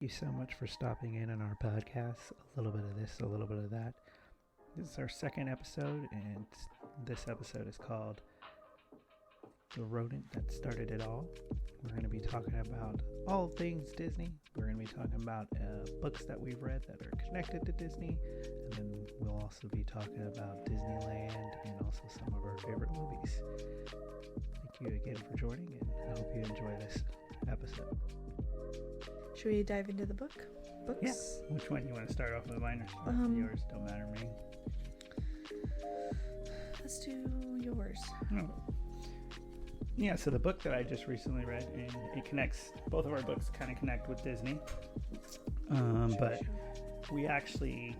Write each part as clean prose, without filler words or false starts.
You so much for stopping in on our podcast. A little bit of this, a little bit of that. This is our second episode, and this episode is called The Rodent That Started It All. We're going to be talking about all things Disney. We're going to be talking about books that we've read that are connected to Disney, and then we'll also be talking about Disneyland and also some of our favorite movies. Thank you again for joining, and I hope you enjoy this episode. Should we dive into the books? Yeah. Which one? You want to start off with mine or start with yours? Don't matter to me. Let's do yours. Oh. Yeah, so the book that I just recently read, and it connects, both of our books kind of connect with Disney. But we actually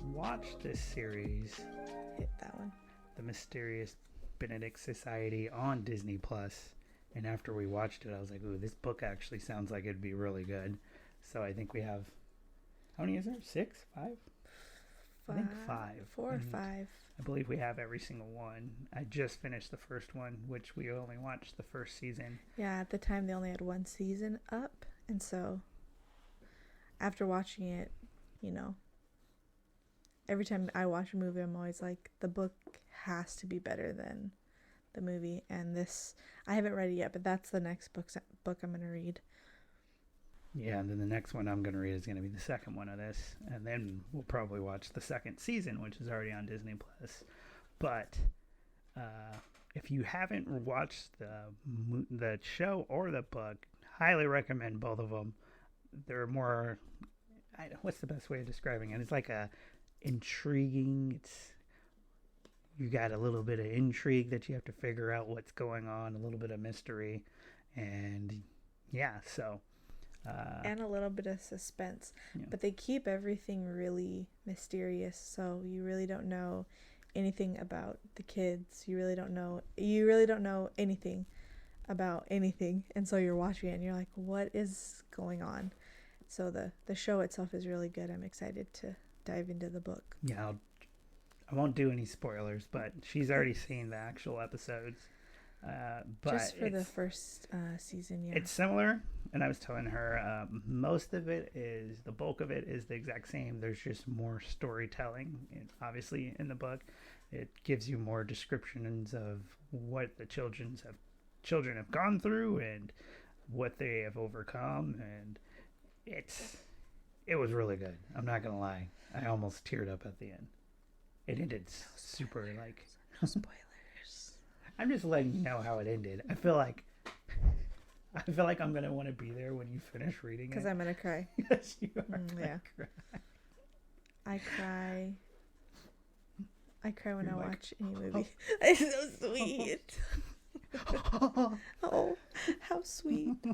watched this series, Hit that one. The Mysterious Benedict Society, on Disney Plus. And after we watched it, I was like, ooh, this book actually sounds like it'd be really good. So I think we have, how many is there? 6? 5? I think 5. 4 or 5. I believe we have every single one. I just finished the first one, which we only watched the first season. Yeah, at the time they only had one season up. And so after watching it, every time I watch a movie, I'm always like, the book has to be better than the movie. And this, I haven't read it yet, but that's the next book I'm going to read. Yeah, and then the next one I'm going to read is going to be the second one of this. And then we'll probably watch the second season, which is already on Disney Plus. But if you haven't watched the show or the book, highly recommend both of them. They're more, what's the best way of describing it? It's like a intriguing, you got a little bit of intrigue that you have to figure out what's going on, a little bit of mystery, and yeah, so and a little bit of suspense. Yeah. But they keep everything really mysterious, so you really don't know anything about the kids. You really don't know anything about anything, and so you're watching it and you're like, what is going on? So the show itself is really good. I'm excited to dive into the book. Yeah, I won't do any spoilers, but she's already seen the actual episodes. But just for the first season, yeah. It's similar, and I was telling her most of it is, the bulk of it is the exact same. There's just more storytelling. Obviously, in the book, it gives you more descriptions of what the children have gone through and what they have overcome, and it was really good. I'm not gonna lie, I almost teared up at the end. It ended super like. No spoilers. I'm just letting you know how it ended. I feel like I'm gonna want to be there when you finish reading it. Because I'm gonna cry. Yes, you are. Yeah. I cry. I cry when I watch any movie. Oh. It's so sweet. Oh, how sweet.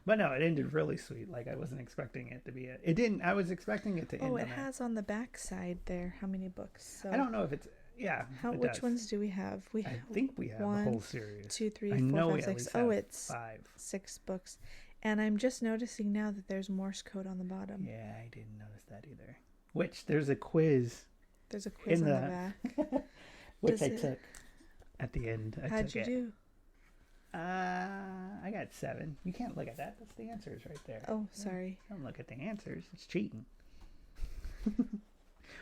But no, it ended really sweet. Like, I wasn't expecting it to be it didn't. I was expecting it to end. Oh, it has on the back side there how many books. So I don't know if it's. Yeah. Which ones do we have? I think we have the whole series. 2, 3, 4, 5, 6. Oh, it's 5. 6 books. And I'm just noticing now that there's Morse code on the bottom. Yeah, I didn't notice that either. Which there's a quiz. There's a quiz on the back. Which I took at the end. How'd you do? I got 7. You can't look at that. That's the answers right there. Oh, sorry. Don't look at the answers. It's cheating.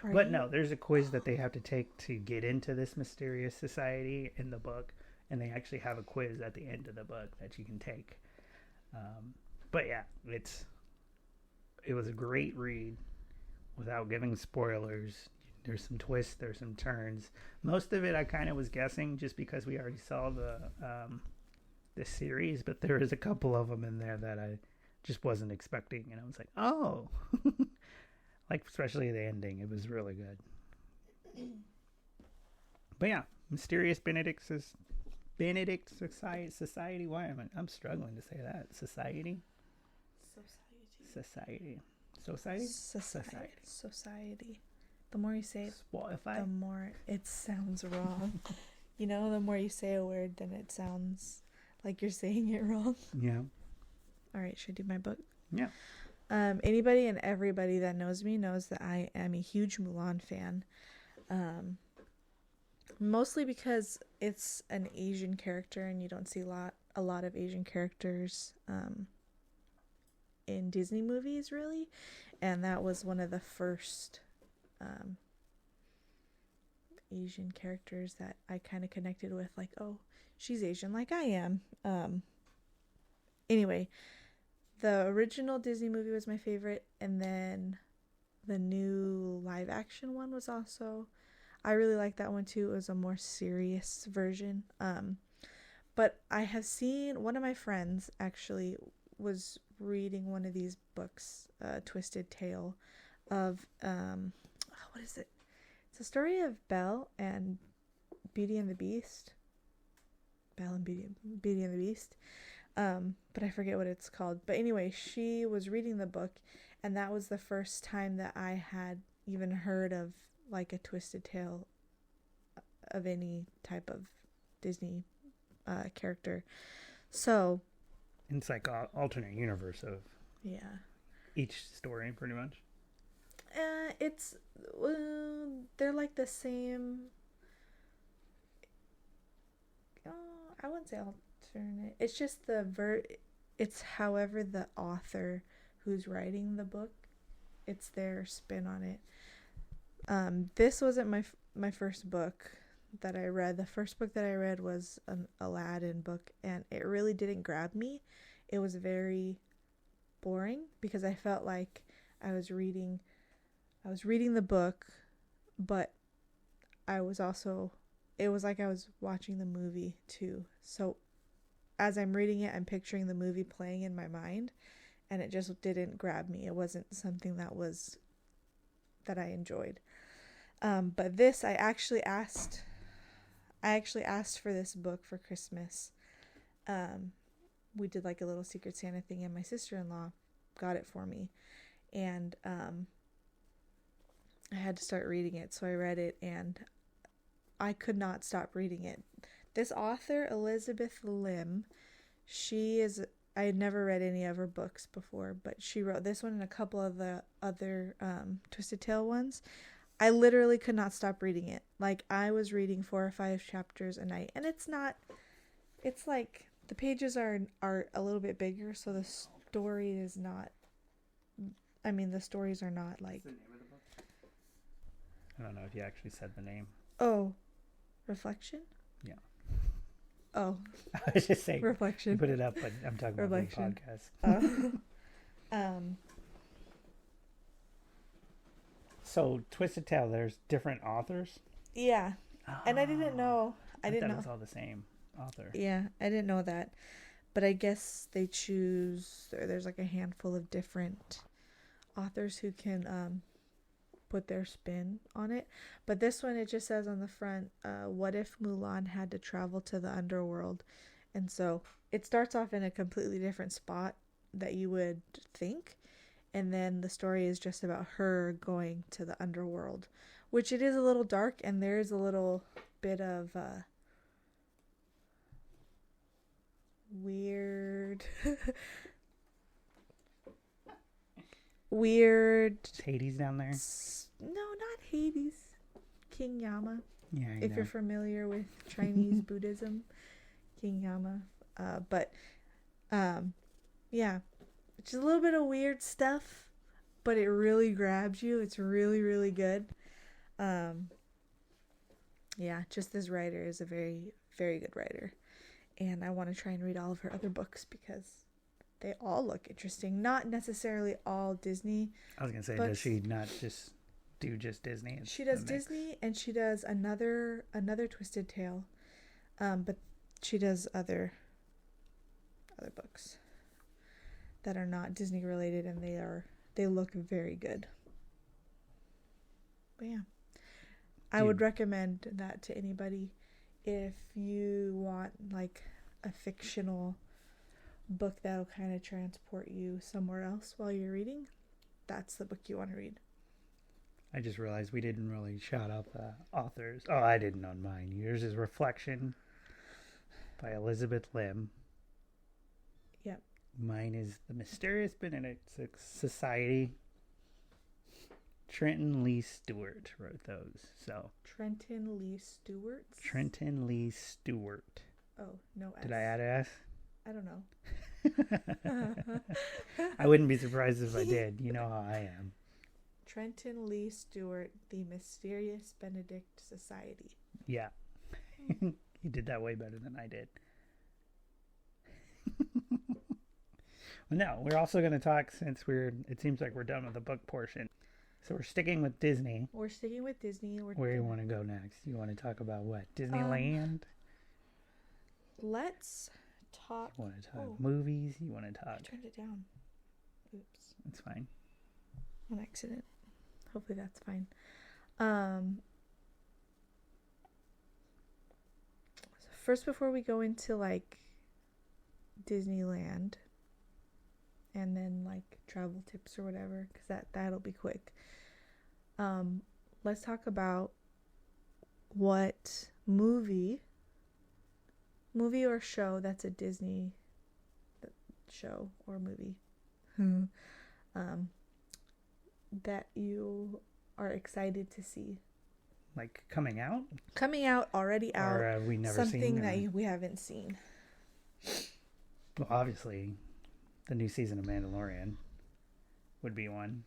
But no, there's a quiz that they have to take to get into this mysterious society in the book, and they actually have a quiz at the end of the book that you can take. But yeah, it was a great read without giving spoilers. There's some twists, there's some turns. Most of it I kind of was guessing just because we already saw the series, but there is a couple of them in there that I just wasn't expecting, and I was like, oh. Like, especially the ending. It was really good. But yeah, Mysterious Benedict Society. Why am I'm struggling to say that? Society. The more you say it, Spotify? the more it sounds wrong. The more you say a word, then it sounds like you're saying it wrong. Yeah. All right, should I do my book? Yeah. Anybody and everybody that knows me knows that I am a huge Mulan fan. Mostly because it's an Asian character and you don't see a lot of Asian characters in Disney movies, really. And that was one of the first Asian characters that I kind of connected with, like, oh, she's Asian like I am. Anyway, the original Disney movie was my favorite, and then the new live action one was also, I really liked that one too. It was a more serious version. But I have seen, one of my friends actually was reading one of these books, Twisted Tale of what is it? It's a story of Belle and Beauty and the Beast. Belle and Beauty and the Beast. But I forget what it's called. But anyway, she was reading the book, and that was the first time that I had even heard of like a twisted tale of any type of Disney character. So it's like an alternate universe of each story, pretty much. It's they're like the same. I wouldn't say alternate. It's just it's however the author who's writing the book, it's their spin on it. This wasn't my first book that I read. The first book that I read was an Aladdin book, and it really didn't grab me. It was very boring because I felt like I was reading the book, but it was like I was watching the movie too. So as I'm reading it, I'm picturing the movie playing in my mind, and it just didn't grab me. It wasn't something that I enjoyed. But this, I actually asked for this book for Christmas. We did like a little Secret Santa thing, and my sister-in-law got it for me, and I had to start reading it, so I read it, and I could not stop reading it. This author, Elizabeth Lim, I had never read any of her books before, but she wrote this one and a couple of the other Twisted Tale ones. I literally could not stop reading it. Like, I was reading 4 or 5 chapters a night, and it's like the pages are a little bit bigger, so the story is not, the stories are not like... What's the name of the book? I don't know if you actually said the name. Oh, Reflection? Yeah. Oh. I was just saying. Reflection. You put it up, but I'm talking Reflection. about the podcast. So, Twisted Tale, there's different authors? Yeah. And I didn't know. I thought it was all the same author. Yeah, I didn't know that. But I guess they there's like a handful of different authors who can put their spin on it. But this one, it just says on the front, what if Mulan had to travel to the underworld? And so it starts off in a completely different spot that you would think. And then the story is just about her going to the underworld, which it is a little dark, and there is a little bit of weird Hades down there? No, not Hades. King Yama. Yeah, if you're familiar with Chinese Buddhism, King Yama. Yeah, it's just a little bit of weird stuff, but it really grabs you. It's really, really good. Yeah, just this writer is a very, very good writer, and I want to try and read all of her other books because they all look interesting. Not necessarily all Disney. I was gonna say, does she not just do just Disney? She does Disney, and she does another Twisted Tale, but she does other books that are not Disney related, and they look very good. But yeah, I would recommend that to anybody if you want like a fictional book that'll kind of transport you somewhere else while you're reading. That's the book you want to read. I just realized we didn't really shout out the authors. Oh, I didn't on mine. Yours is Reflection by Elizabeth Lim. Yep. Mine is The Mysterious Benedict Society. Trenton Lee Stewart wrote those. So Trenton Lee Stewart. Trenton Lee Stewart. Oh, no S. Did I add an S? I don't know. I wouldn't be surprised if I did. You know how I am. Trenton Lee Stewart, The Mysterious Benedict Society. Yeah. You did that way better than I did. Well, no, we're also going to talk, since it seems like we're done with the book portion. So we're sticking with Disney. We're sticking with Disney. Where do you want to go next? You want to talk about what? Disneyland? Let's talk. You want to talk movies? You want to talk? I turned it down. Oops. That's fine. On accident. Hopefully that's fine. First, before we go into like Disneyland and then like travel tips or whatever, because that'll be quick. Let's talk about what movie or show that's a Disney show or movie that you are excited to see. Like coming out, already out, or have we never something seen that we haven't seen. Well, obviously, the new season of Mandalorian would be one.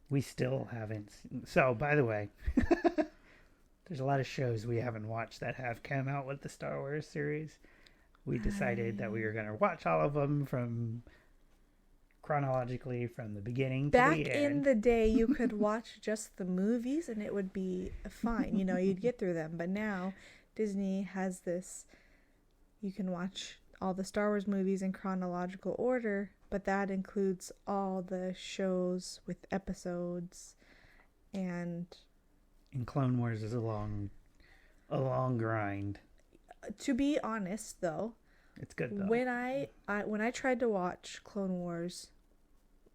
We still haven't seen. So, by the way, there's a lot of shows we haven't watched that have come out with the Star Wars series. We decided that we were going to watch all of them from chronologically from the beginning to the end. Back in the day, you could watch just the movies and it would be fine. You know, you'd get through them. But now Disney has this, you can watch all the Star Wars movies in chronological order, but that includes all the shows with episodes. And Clone Wars is a long grind. To be honest, though, it's good though. When I tried to watch Clone Wars,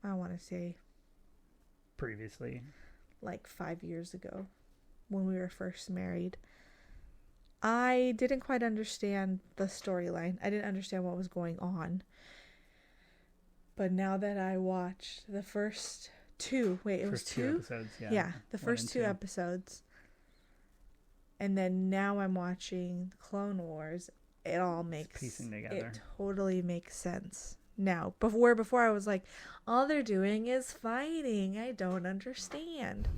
I want to say previously, like 5 years ago, when we were first married, I didn't quite understand the storyline. I didn't understand what was going on. But now that I watched the first two, it was two episodes, yeah. Yeah, the first two episodes. And then now I'm watching Clone Wars. It all makes, piecing together. It totally makes sense now. Before I was like, all they're doing is fighting. I don't understand.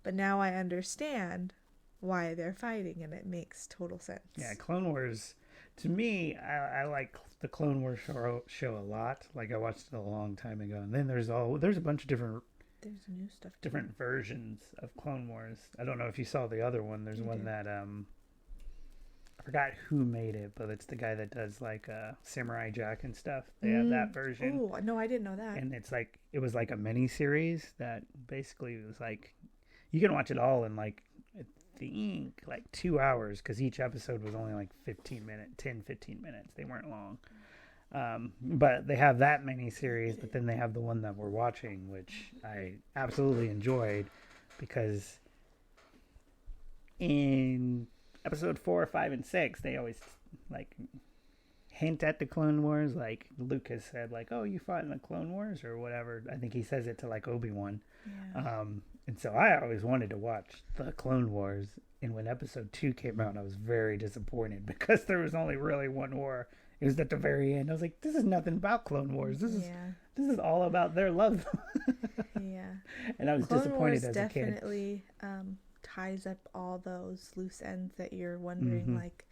But now I understand why they're fighting, and it makes total sense. Yeah, Clone Wars, to me, I like the Clone Wars show a lot. Like, I watched it a long time ago. And then there's a bunch of different new stuff too. Different versions of Clone Wars. I don't know if you saw the other one. There's one that I forgot who made it, but it's the guy that does like Samurai Jack and stuff. They have that version. Oh no, I didn't know that. And it was like a mini series that basically was like, you can watch it all in like, I think like 2 hours, because each episode was only like 15 minutes. They weren't long. But they have that mini series, but then they have the one that we're watching, which I absolutely enjoyed, because in episode 4, 5, and 6, they always like hint at the Clone Wars. Like Lucas said, like, "Oh, you fought in the Clone Wars," or whatever. I think he says it to like Obi-Wan. Yeah. And so I always wanted to watch the Clone Wars. And when episode 2 came out, I was very disappointed, because there was only really one war. It was at the very end. I was like, this is nothing about Clone Wars. This is all about their love. Yeah. And I was Clone disappointed Wars as a kid. Definitely ties up all those loose ends that you're wondering, like,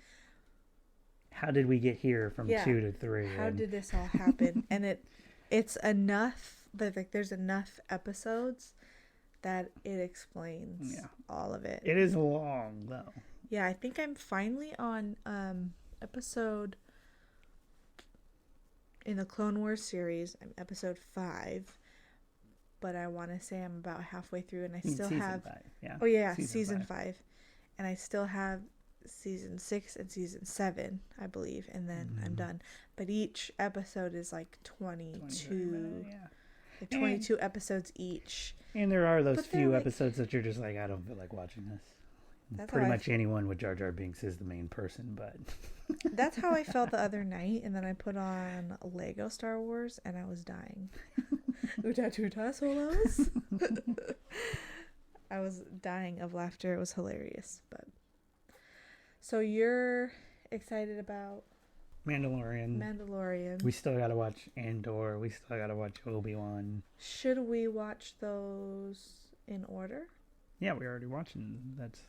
how did we get here from 2 to 3? How did this all happen? And it's enough that like there's enough episodes that it explains all of it. It is long though. Yeah, I think I'm finally on episode in the Clone Wars series. I'm episode 5, but I want to say I'm about halfway through, and I still have 5, yeah. Oh yeah, season 5, and I still have season 6 and season 7, I believe, and then I'm done. But each episode is like 22 like 22 episodes each. And there are those few episodes that you're just like, I don't feel like watching this. That's pretty much anyone with Jar Jar Binks is the main person, but that's how I felt the other night. And then I put on Lego Star Wars, and I was dying. Uta solos. I was dying of laughter. It was hilarious. But so you're excited about Mandalorian. We still gotta watch Andor. We still gotta watch Obi-Wan. Should we watch those in order? Yeah, we're already watching. That's.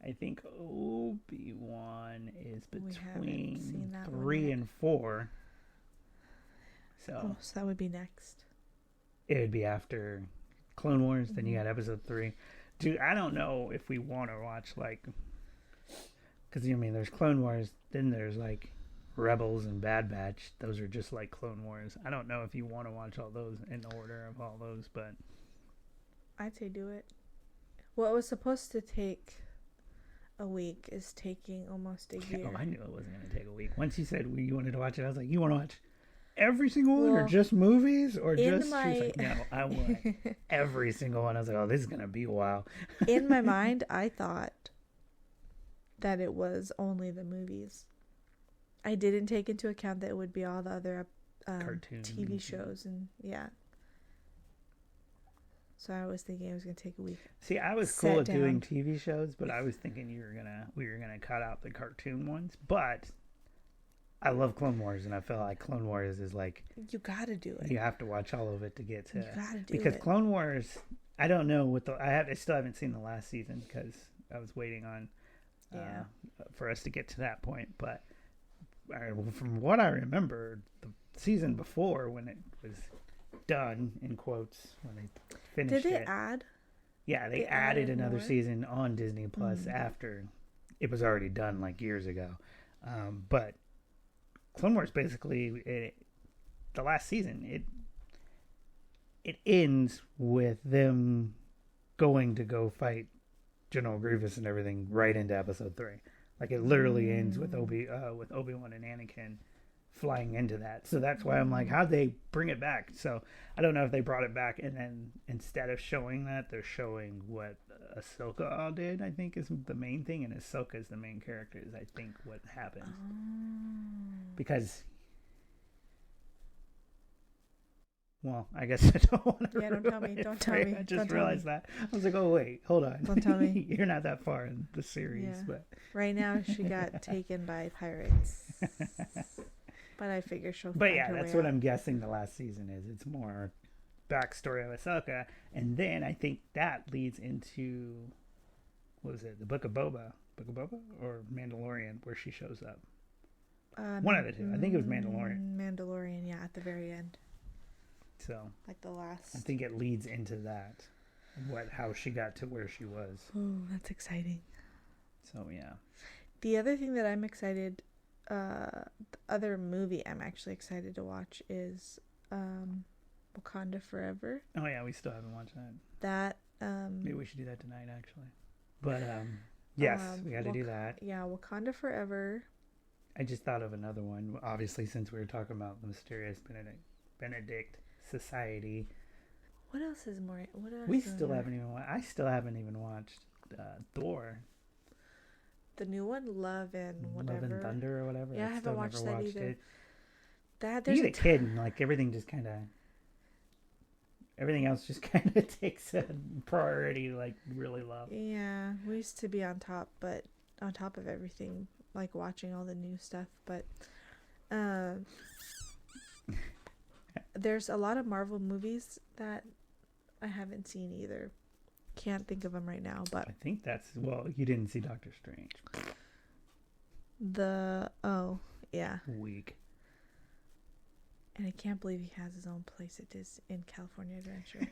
I think Obi-Wan is between 3 and 4. So that would be next. It would be after Clone Wars. Then you got episode 3. Dude, I don't know if we want to watch because there's Clone Wars. Then there's Rebels and Bad Batch. Those are just like Clone Wars. I don't know if you want to watch all those in order of all those, but I'd say do it. What was supposed to take a week is taking almost a year. Oh, I knew it wasn't going to take a week. Once you said you wanted to watch it, I was like, you want to watch every single one, or just movies, or just? She was like, no, I want every single one. I was like, oh, this is going to be a while. In my mind, I thought that it was only the movies. I didn't take into account that it would be all the other cartoons, TV shows, and yeah. So I was thinking it was gonna take a week. See, I was cool at doing TV shows, but I was thinking we were gonna cut out the cartoon ones. But I love Clone Wars, and I feel like Clone Wars is you gotta do it. You have to watch all of it to get to. You gotta do because it. Clone Wars, I don't know I still haven't seen the last season because I was waiting on for us to get to that point. But from what I remember, the season before when it was done in quotes when they finished it. Did they add? Yeah, they added another season on Disney Plus after it was already done years ago. But Clone Wars basically the last season it ends with them going to go fight General Grievous and everything right into episode 3. It literally ends with Obi-Wan and Anakin flying into that. So that's why I'm like, how'd they bring it back? So I don't know if they brought it back and then instead of showing that, they're showing what Ahsoka did, I think is the main thing. And Ahsoka is the main character is I think what happens. Because, well, I guess I don't want to don't tell me. Don't tell me. I just realized that. I was like, oh, wait, hold on. Don't tell me. You're not that far in the series. Yeah. But right now she got taken by pirates. But I figure she'll. But yeah, that's what I'm guessing the last season is. It's more backstory of Ahsoka, and then I think that leads into what was it, the Book of Boba or Mandalorian, where she shows up. One of the two. I think it was Mandalorian. Mandalorian, yeah, at the very end. So the last. I think it leads into that, how she got to where she was. Oh, that's exciting. So yeah. The other thing that I'm excited. The other movie I'm actually excited to watch is Wakanda Forever. Oh yeah, we still haven't watched that. Maybe we should do that tonight actually. But yes, we got to do that. Yeah, Wakanda Forever. I just thought of another one. Obviously, since we were talking about the mysterious Benedict Society. What else is more? What else? We still haven't even. I still haven't even watched Thor. The new one, Love and whatever. Love and Thunder or whatever. Yeah, I haven't watched that either. It. There's you get a kid and everything just kind of, everything else just kind of takes a priority really low. Yeah, we used to be on top of everything, watching all the new stuff. But there's a lot of Marvel movies that I haven't seen either. Can't think of them right now, but I think you didn't see Doctor Strange. Weak. And I can't believe he has his own place at in California Adventure.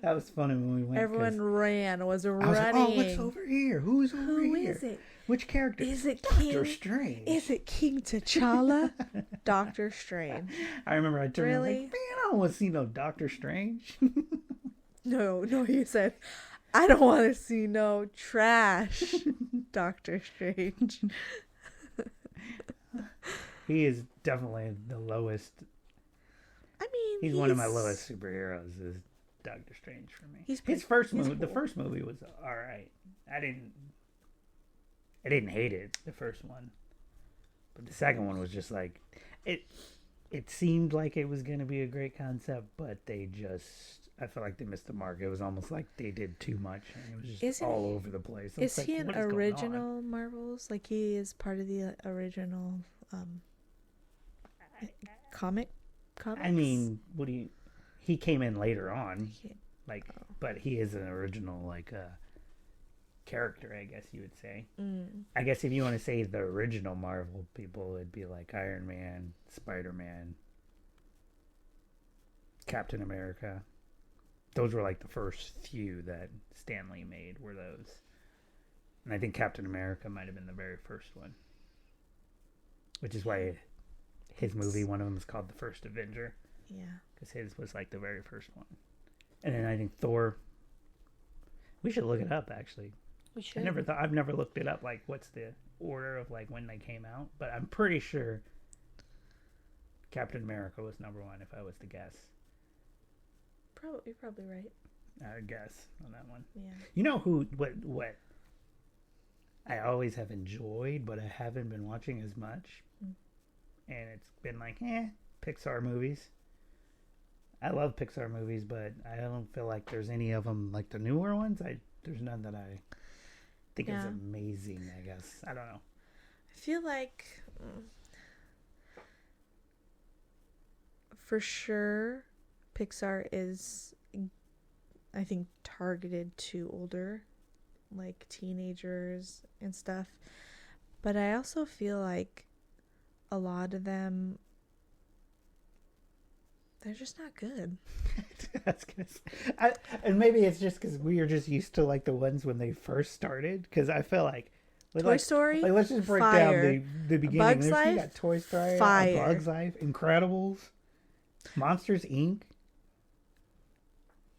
That was funny when we went. Everyone running. I was like, oh, what's over here? Who's over here? Who is it? Which character? Is it Doctor Strange? Is it King T'Challa? Doctor Strange. I remember I turned and was like, man, I don't want to see no Doctor Strange. No, you said, I don't want to see no trash Doctor Strange. He is definitely the lowest. I mean, he's one of my lowest superheroes is Doctor Strange for me. The first movie was all right. I didn't hate it, the first one. But the second one was just it seemed like it was going to be a great concept, but I felt like they missed the mark. It was almost like they did too much, and it was just over the place. Is he an original Marvels? He is part of the original comics. I mean, he came in later on, but he is an original, like, character, I guess you would say. I guess if you want to say the original Marvel people, it'd be like Iron Man, Spider-Man, Captain America. Those were like the first few that Stan Lee made, were those. And I think Captain America might have been the very first one. Which is why his movie, one of them is called The First Avenger. Yeah. Because his was like the very first one. And then I think Thor. We should look it up, actually. We should. I've never looked it up, like what's the order of like when they came out. But I'm pretty sure Captain America was number one, if I was to guess. You're probably right. I would guess on that one. Yeah. You know what I always have enjoyed, but I haven't been watching as much. And it's been like, Pixar movies. I love Pixar movies, but I don't feel like there's any of them, like the newer ones. There's none that I think is amazing, I guess. I don't know. I feel like, for sure, Pixar is, I think, targeted to older, like teenagers and stuff. But I also feel like a lot of them, they're just not good. And maybe it's just because we are just used to like the ones when they first started. Because I feel like Toy Story, like, let's just break fire. down the beginning. Bugs Life, you got Toy Story, fire. Bugs Life, Incredibles, Monsters Inc.,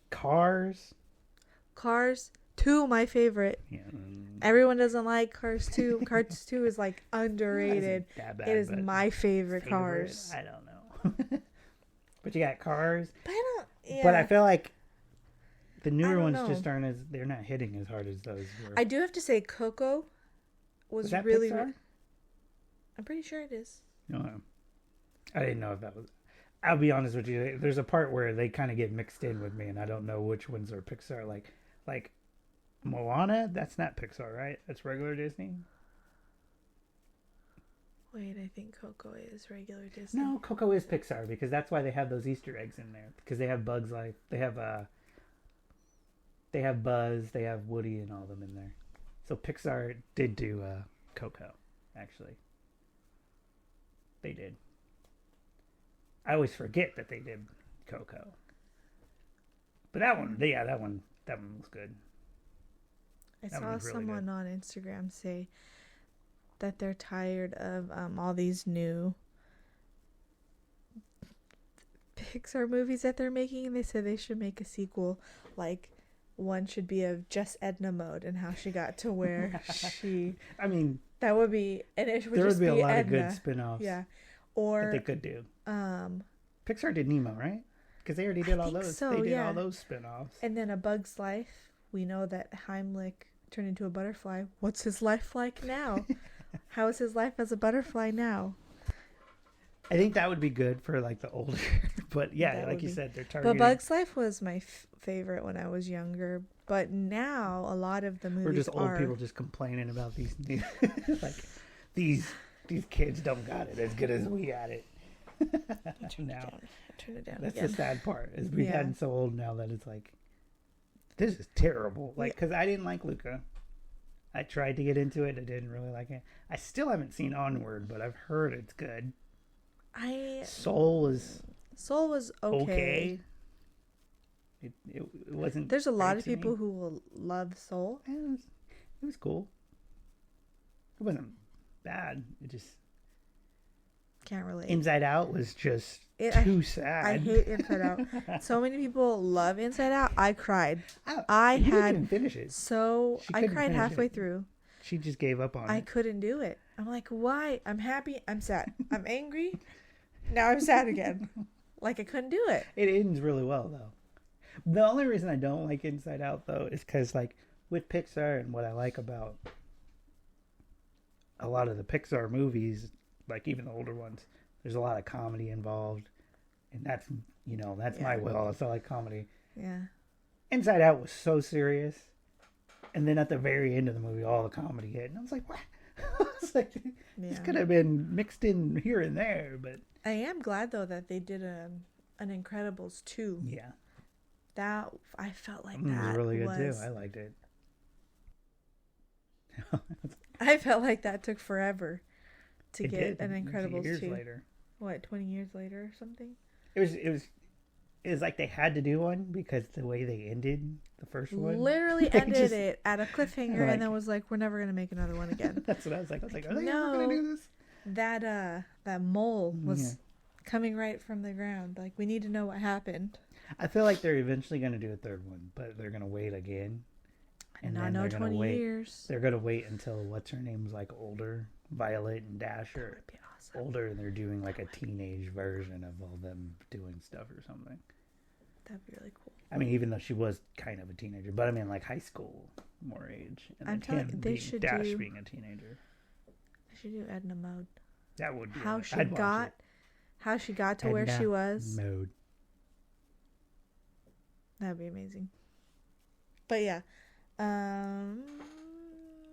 Cars 2, my favorite. Yeah. Everyone doesn't like Cars 2. Cars 2 is like underrated. Bad, it is my favorite Cars. I don't know. But you got Cars. But I don't. Yeah. But I feel like the newer ones just aren't they're not hitting as hard as those were. I do have to say Coco was that really. Pixar? I'm pretty sure it is. No, I didn't know if that was. I'll be honest with you. There's a part where they kind of get mixed in with me, and I don't know which ones are Pixar. Like Moana. That's not Pixar, right? That's regular Disney. Wait, I think Coco is regular Disney. No, Coco is Pixar because that's why they have those Easter eggs in there. Because they have Bugs Life, they have Buzz, they have Woody, and all of them in there. So Pixar did do Coco, actually. They did. I always forget that they did Coco. But that one was good. I saw someone on Instagram say that they're tired of all these new Pixar movies that they're making, and they said they should make a sequel. Like, one should be of just Edna Mode and how she got to where she. I mean, that would be, and it would there just would be a lot Edna. of good spin-offs. Yeah, or that they could do. Pixar did Nemo, right? Because they already did all those. So, they did all those spin-offs. And then A Bug's Life. We know that Heimlich turned into a butterfly. What's his life like now? How is his life as a butterfly now? I think that would be good for like the older, but yeah, like you said, they're targeting. But Bug's Life was my favorite when I was younger. But now a lot of the movies we're just old people just complaining about these new, like these kids don't got it as good as we got it. Turn it down. That's again. the sad part is we've gotten so old now that it's like this is terrible. Like because I didn't like Luca. I tried to get into it. I didn't really like it. I still haven't seen Onward, but I've heard it's good. Soul was okay. It wasn't. There's a lot of people who will love Soul. It was cool. It wasn't bad. It just can't relate. Inside Out was just too sad. I hate Inside Out. So many people love Inside Out. I cried. You didn't finish it. So I cried halfway through. She just gave up on it. I couldn't do it. I'm like, why? I'm happy. I'm sad. I'm angry. Now I'm sad again. Like I couldn't do it. It ends really well though. The only reason I don't like Inside Out though is because like with Pixar and what I like about a lot of the Pixar movies, like even the older ones, there's a lot of comedy involved, and that's my will. So I like comedy. Yeah. Inside Out was so serious, and then at the very end of the movie, all the comedy hit, and I was like, what? It's like, this Yeah. could have been mixed in here and there, but I am glad though that they did an Incredibles 2. yeah, That I felt like it was that really good was. too. I liked it. I felt like that took forever to It get did. an A few Incredibles years 2. later. What, 20 years later or something? It was like they had to do one because the way they ended the first one. Literally they ended just- it at a cliffhanger like- and then was like, we're never gonna make another one again. That's what I was like. Are they ever no. gonna do this? That mole was Yeah. coming right from the ground. Like, we need to know what happened. I feel like they're eventually gonna do a third one, but they're gonna wait again. And I then know they're gonna 20 wait. years. They're gonna wait until what's her name's like older, Violet and Dash That are would be awesome. older, and they're doing like a teenage version of all them doing stuff or something. That'd be really cool. I mean, even though she was kind of a teenager, but I mean like high school more age, and I'm then telling him you, they being should Dash do- being a teenager. I should do Edna Mode. That would be How I'd she watch got it. how she got to where Edna she was. Mode. That'd be amazing. But yeah.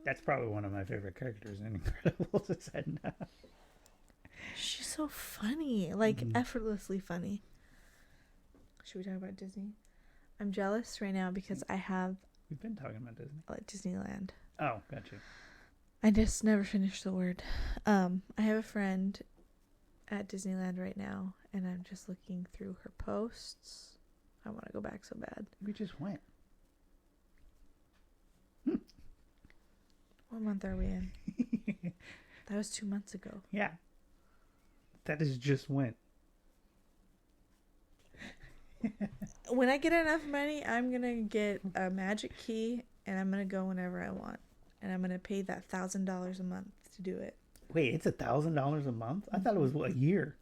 That's probably one of my favorite characters in Incredibles is Edna. She's so funny. Like, Mhm. effortlessly funny. Should we talk about Disney? I'm jealous right now because I have We've been talking about Disney. Disneyland. Oh, got you. I just never finished the word. I have a friend at Disneyland right now, and I'm just looking through her posts. I want to go back so bad. We just went. What month are we in? That was 2 months ago. Yeah. That is just went. When I get enough money, I'm going to get a magic key, and I'm going to go whenever I want. And I'm going to pay that $1,000 a month to do it. Wait, it's $1,000 a month? I thought it was a year.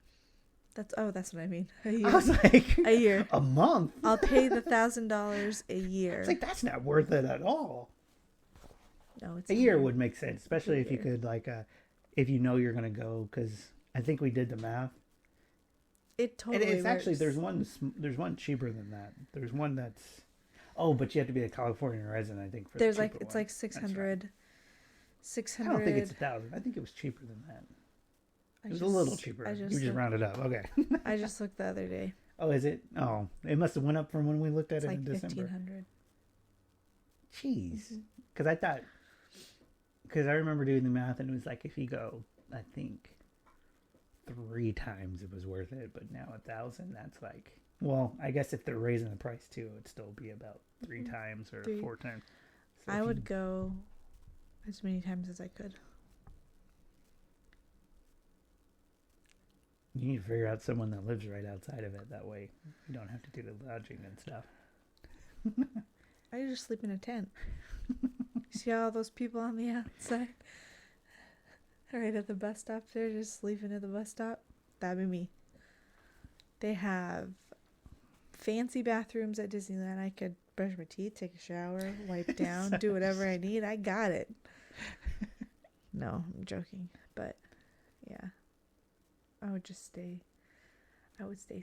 That's what I mean. A I year. was like, A year. a month? I'll pay the $1,000 a year. It's like, that's not worth it at all. No, it's A year would make sense, especially A if you year. could, like, if you know you're going to go, because I think we did the math. It totally And it's actually, works. there's one cheaper than that. There's one that's, but you have to be a California resident, I think, for There's the like, cheaper it's one. like That's 600. right. 600. I don't think it's 1,000. I think it was cheaper than that. I It was just- a little cheaper. I You just just looked- rounded up. Okay. I just looked the other day. Oh, is it? Oh, it must have went up from when we looked at It's it like in December. 1,500. Jeez. Mhm. Because I remember doing the math and it was like if you go, I think 3 times it was worth it, but now 1,000, that's like, well, I guess if they're raising the price too, it'd still be about 3 Mhm. times or 3. 4 times. So I if would you- go as many times as I could. You need to figure out someone that lives right outside of it. That way you don't have to do the lodging and stuff. I just sleep in a tent. See all those people on the outside? Right at the bus stop there, just sleeping at the bus stop? That'd be me. They have fancy bathrooms at Disneyland. I could brush my teeth, take a shower, wipe down, do whatever I need. I got it. No, I'm joking. But, yeah. I would stay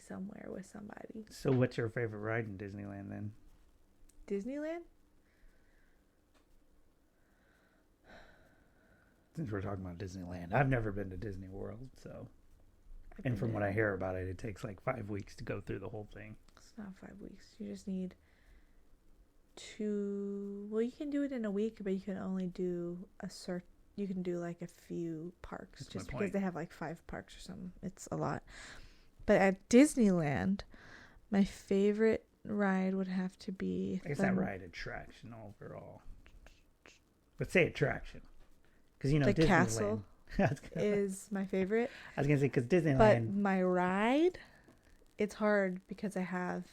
somewhere with somebody. So what's your favorite ride in Disneyland then? Disneyland? Since we're talking about Disneyland. I've never been to Disney World, so. I've And been from to- what I hear about it, it takes like 5 weeks to go through the whole thing. It's not 5 weeks. You just need well, you can do it in a week, but you can only do you can do like a few parks That's just my because point. they have like 5 parks or something. It's a lot. But at Disneyland, my favorite ride would have to be I guess that ride attraction overall. Let's say attraction. Because, The Disneyland. castle I was is my favorite. going to say, because But Disneyland. my ride, it's hard because I have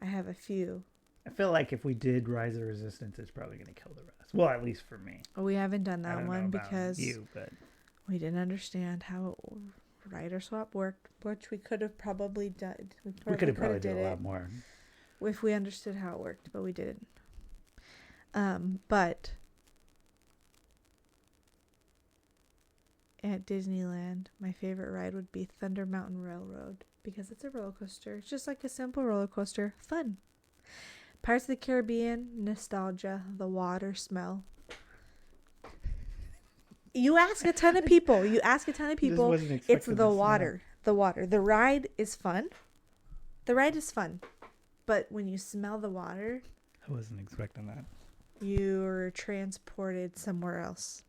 a few. I feel like if we did Rise of Resistance, it's probably going to kill the rest. Well, at least for me. We haven't done I that don't know one about because you, but we didn't understand how rider swap worked, which we could have probably done. we could have probably did did a it lot more. if we understood how it worked, but we didn't. But at Disneyland, my favorite ride would be Thunder Mountain Railroad because it's a roller coaster. It's just like a simple roller coaster, fun. Pirates of the Caribbean, nostalgia, the water smell. You ask a ton of people. Just wasn't It's expecting the this, water. The water. The ride is fun. But when you smell the water, I wasn't expecting that. you're transported somewhere else.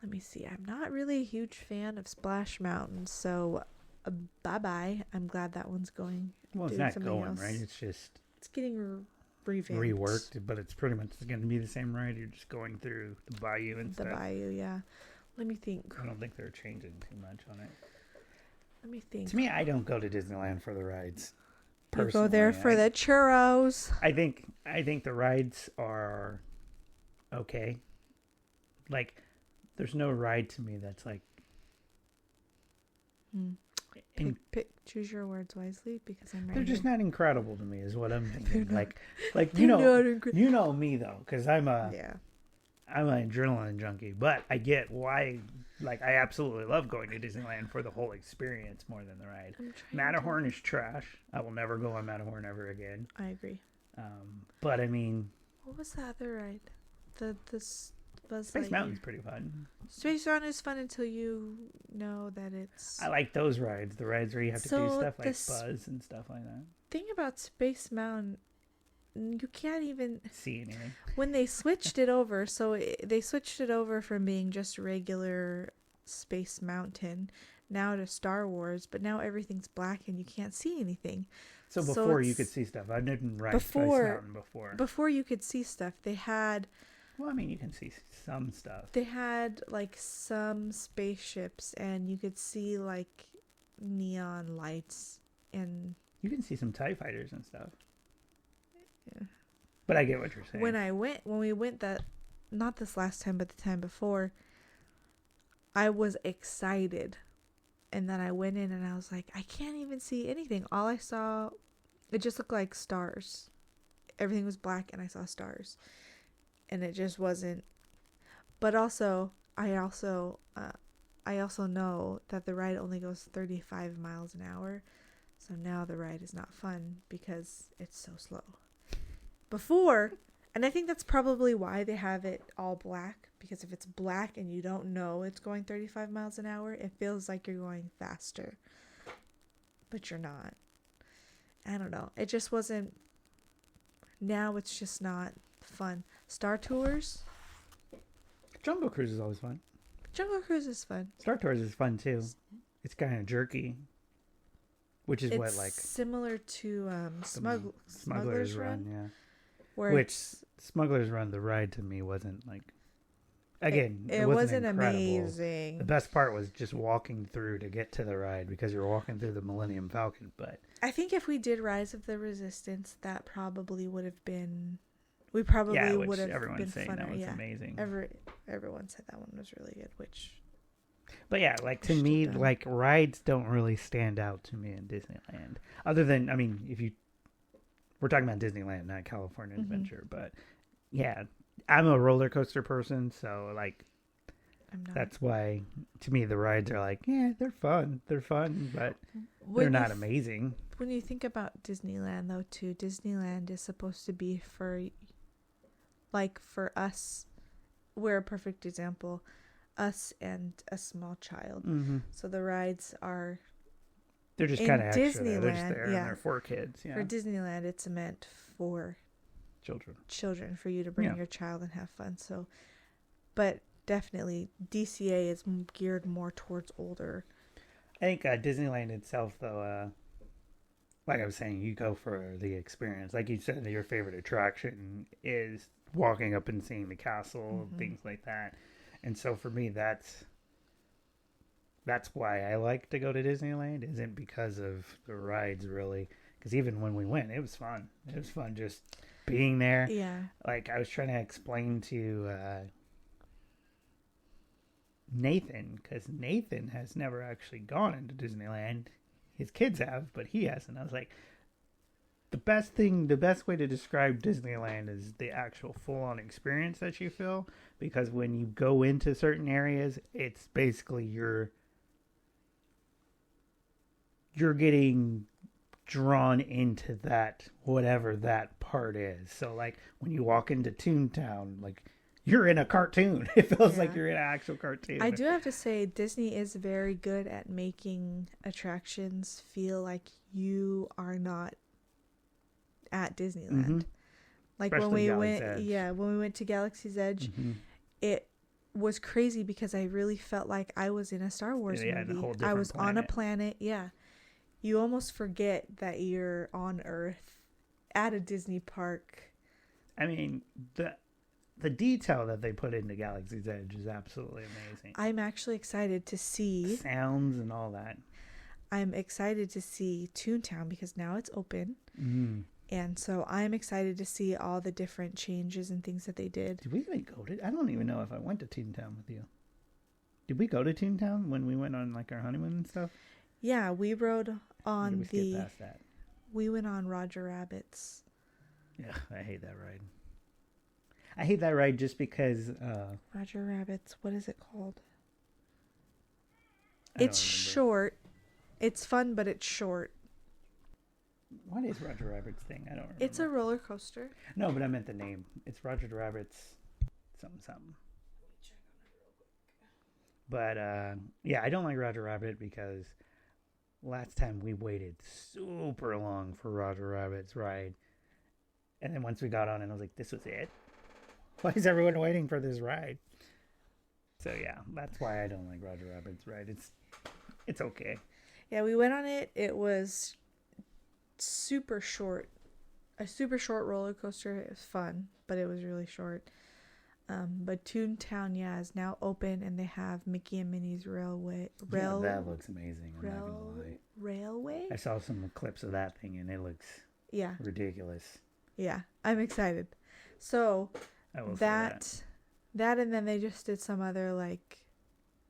Let me see. I'm not really a huge fan of Splash Mountain, so bye-bye. I'm glad that one's going. Well, it's doing not something going, else. right? It's just It's getting revamped. reworked, but it's pretty much going to be the same ride. You're just going through the bayou and The stuff. bayou, yeah. Let me think. I don't think they're changing too much on it. Let me think. To me, I don't go to Disneyland for the rides. You go there for the churros. I think the rides are okay. Like, there's no ride to me that's like. Choose your words wisely because I'm right. They're just here. not incredible to me, is what I'm thinking. They're not- like they're not you know me though, because I'm an Yeah. adrenaline junkie. But I get why. Like, I absolutely love going to Disneyland for the whole experience more than the ride. Matterhorn is trash. I will never go on Matterhorn ever again. I agree. But I mean, What was the other ride? This was Space Mountain's pretty fun. Space Mountain is fun until you know that it's. I like those rides. The rides where you have to do So stuff like this- Buzz and stuff like that. Thing about Space Mountain, you can't even See anything? when they switched it over. They switched it over from being just regular Space Mountain now to Star Wars, but now everything's black and you can't see anything. So So before you it's- could see stuff. I didn't ride Before- Space Mountain before. Before you could see stuff, they had Well, I mean, you can see some stuff. like some spaceships and you could see like neon lights and You can see some TIE fighters and stuff. Yeah. But I get what you're saying. when we went that, not this last time but the time before, I was excited, and then I went in and I was like, I can't even see anything. All I saw, it just looked like stars. Everything was black and I saw stars, and it just wasn't. But also I also know that the ride only goes 35 miles an hour, so now the ride is not fun because it's so slow. Before, and I think that's probably why they have it all black, because if it's black and you don't know it's going 35 miles an hour, it feels like you're going faster, but you're not. I don't know. It just wasn't. Now it's just not fun. Star Tours. Jungle Cruise is always fun. Jungle Cruise is fun. Star Tours is fun too. It's kind of jerky, which is what like similar to Smuggler's Run, yeah. where Which Smuggler's Run, the ride to me wasn't like. Again, it wasn't incredible. amazing. The best part was just walking through to get to the ride because you're walking through the Millennium Falcon. But I think if we did Rise of the Resistance, that probably would have been. We probably would have everyone's been saying funner. that was Yeah, amazing. everyone said that one was really good. But yeah, like to Still me, done. like rides don't really stand out to me in Disneyland. Other than, I mean, we're talking about Disneyland, not California Adventure. But yeah, I'm a roller coaster person, so like I'm not. that's why to me the rides are like, yeah, they're fun, but When they're you not amazing. When you think about Disneyland, though, too, Disneyland is supposed to be for us. We're a perfect example. Us and a small child. Mm-hmm. So the rides are They're just in kind of extra. They're just Disneyland, there, and yeah. they're for kids. Yeah, for Disneyland. It's meant for children. for you to bring Yeah. your child and have fun. So, but definitely DCA is geared more towards older. I think Disneyland itself, though, like I was saying, you go for the experience. Like you said, your favorite attraction is walking up and seeing the castle and things like that. And so for me, that's why I like to go to Disneyland. Isn't because of the rides, really. Because even when we went, it was fun. It was fun just being there. Yeah. Like I was trying to explain to Nathan, because Nathan has never actually gone into Disneyland. His kids have, but he hasn't. I was like, the best way to describe Disneyland is the actual full-on experience that you feel. Because when you go into certain areas, it's basically you're getting drawn into that, whatever that part is. So like when you walk into Toontown, like you're in a cartoon. It feels like Yeah. you're in an actual cartoon. I do have to say, Disney is very good at making attractions feel like you are not at Disneyland. Mhm. Like Especially when we Galaxy's went, Edge. yeah, when we went to Galaxy's Edge, Mhm. it was crazy because I really felt like I was in a Star Wars Yeah, in a movie. whole I different was on a planet. planet. Yeah, you almost forget that you're on Earth at a Disney park. I mean, the detail that they put into Galaxy's Edge is absolutely amazing. I'm actually excited to see. Sounds and all that. I'm excited to see Toontown because now it's open. Mm. And so I'm excited to see all the different changes and things that they did. Did we even go to? I don't even know if I went to Toontown with you. Did we go to Toontown when we went on like our honeymoon and stuff? Yeah, we rode Or on did we skip past that? we went on Roger Rabbit's. Yeah, I hate that ride. I hate that ride just because Roger Rabbit's, what is it called? I don't It's remember. short. It's fun, but it's short. What is Roger Rabbit's thing? I don't remember. It's a roller coaster. No, but I meant the name. It's Roger Rabbit's something something. But yeah, I don't like Roger Rabbit because last time we waited super long for Roger Rabbit's ride. And then once we got on it, I was like, this was it? Why is everyone waiting for this ride? So yeah, that's why I don't like Roger Rabbit's ride. It's okay. Yeah, we went on it. It was super short. A super short roller coaster. It was fun, but it was really short. But Toontown, yeah, is now open, and they have Mickey and Minnie's Yeah, that looks amazing. I'm not gonna lie. railway. I saw some clips of that thing, and it looks Yeah, ridiculous. yeah, I'm excited. So I will say that, and then they just did some other like,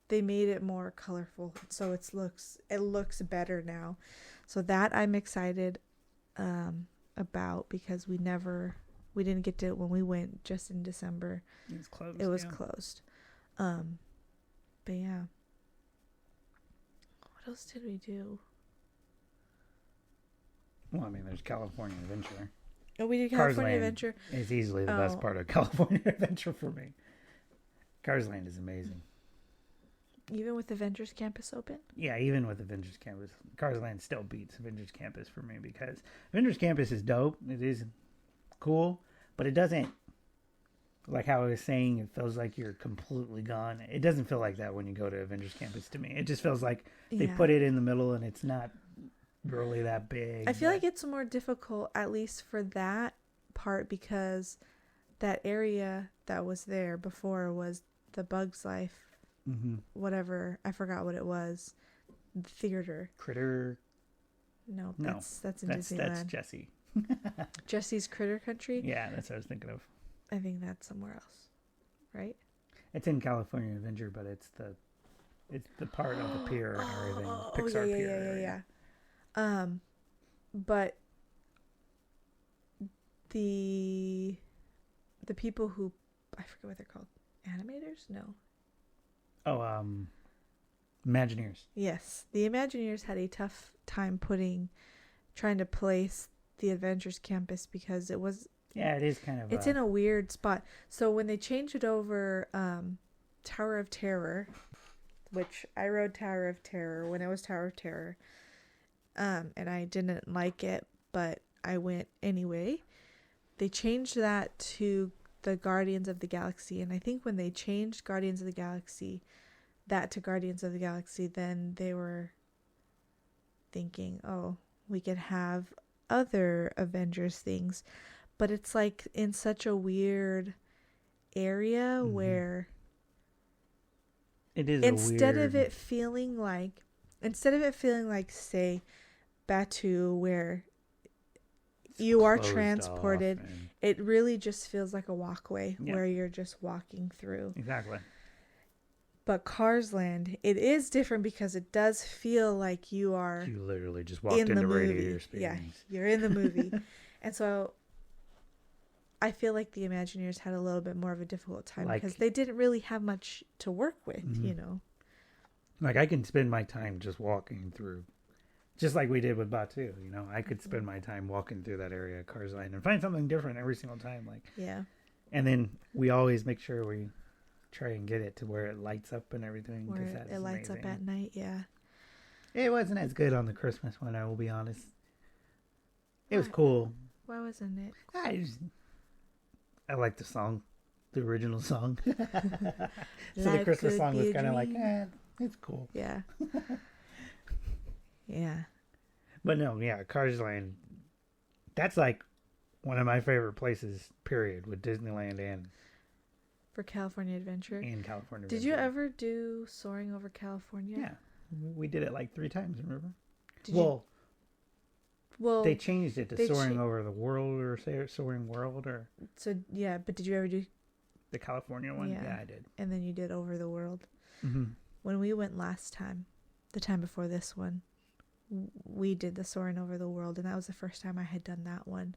they made it more colorful, so it looks better now. So that I'm excited about because we didn't get to it when we went just in December. It was closed. It was yeah. closed. But yeah. What else did we do? Well, I mean, there's California Adventure. Oh, we did Cars California Land Adventure. It's easily the best part of California Adventure for me. Cars Land is amazing. Even with Avengers Campus open? Yeah, even with Avengers Campus, Cars Land still beats Avengers Campus for me because Avengers Campus is dope. It is cool, but it doesn't, like how I was saying, it feels like you're completely gone. It doesn't feel like that when you go to Avengers Campus to me. It just feels like they Yeah. put it in the middle and it's not really that big. I feel like it's more difficult, at least for that part, because that area that was there before was the Bugs Life, whatever, I forgot what it was, theater. Critter. No, No, that's in That's Disneyland. Jesse. Jesse's Critter Country. Yeah, that's what I was thinking of. I think that's somewhere else, right? It's in California Adventure, but it's the part of the pier and everything. Pixar yeah, pier. yeah, area. yeah. But the people who, I forget what they're called, animators? No. Oh, Imagineers. Yes, the Imagineers had a tough time trying to place the Adventures Campus because it was. Yeah, it is kind of. It's in a weird spot. So when they changed it over, Tower of Terror, which I rode Tower of Terror when it was Tower of Terror, and I didn't like it, but I went anyway. They changed that to the Guardians of the Galaxy, and I think when they changed Guardians of the Galaxy, then they were thinking, oh, we could have other Avengers things. But it's like in such a weird area where it is instead of it feeling like say Batu, where you are transported, it really just feels like a walkway where you're just walking through. Exactly. But Cars Land, it is different because it does feel like you literally just walked in into the movie. Radiator Springs. Yeah, you're in the movie. And so I feel like the Imagineers had a little bit more of a difficult time because they didn't really have much to work with, you know. Like I can spend my time just walking through, just like we did with Batu. I could spend my time walking through that area of Cars Land and find something different every single time. Like, yeah, And then we always make sure we try and get it to where it lights up and everything. Where That's it lights amazing. up at night, yeah. It wasn't as good on the Christmas one, I will be honest. It was Why- cool. Why wasn't it? I like the song, the original song. So the Life Christmas could song be was a kind of like, dream. it's cool. Yeah. Yeah. But no, yeah, Cars Land. That's like one of my favorite places, period, with Disneyland For California Adventure. and California. Did you Adventure. ever do Soaring Over California? Yeah. We did it like 3 times, remember? Did Well, they changed it to they Soaring Over the World or Soaring World or So, yeah, but did you ever do... the California one. Yeah. Yeah, I did. And then you did Over the World. Mm-hmm. When we went last time, the time before this one, we did the Soaring Over the World, and that was the first time I had done that one.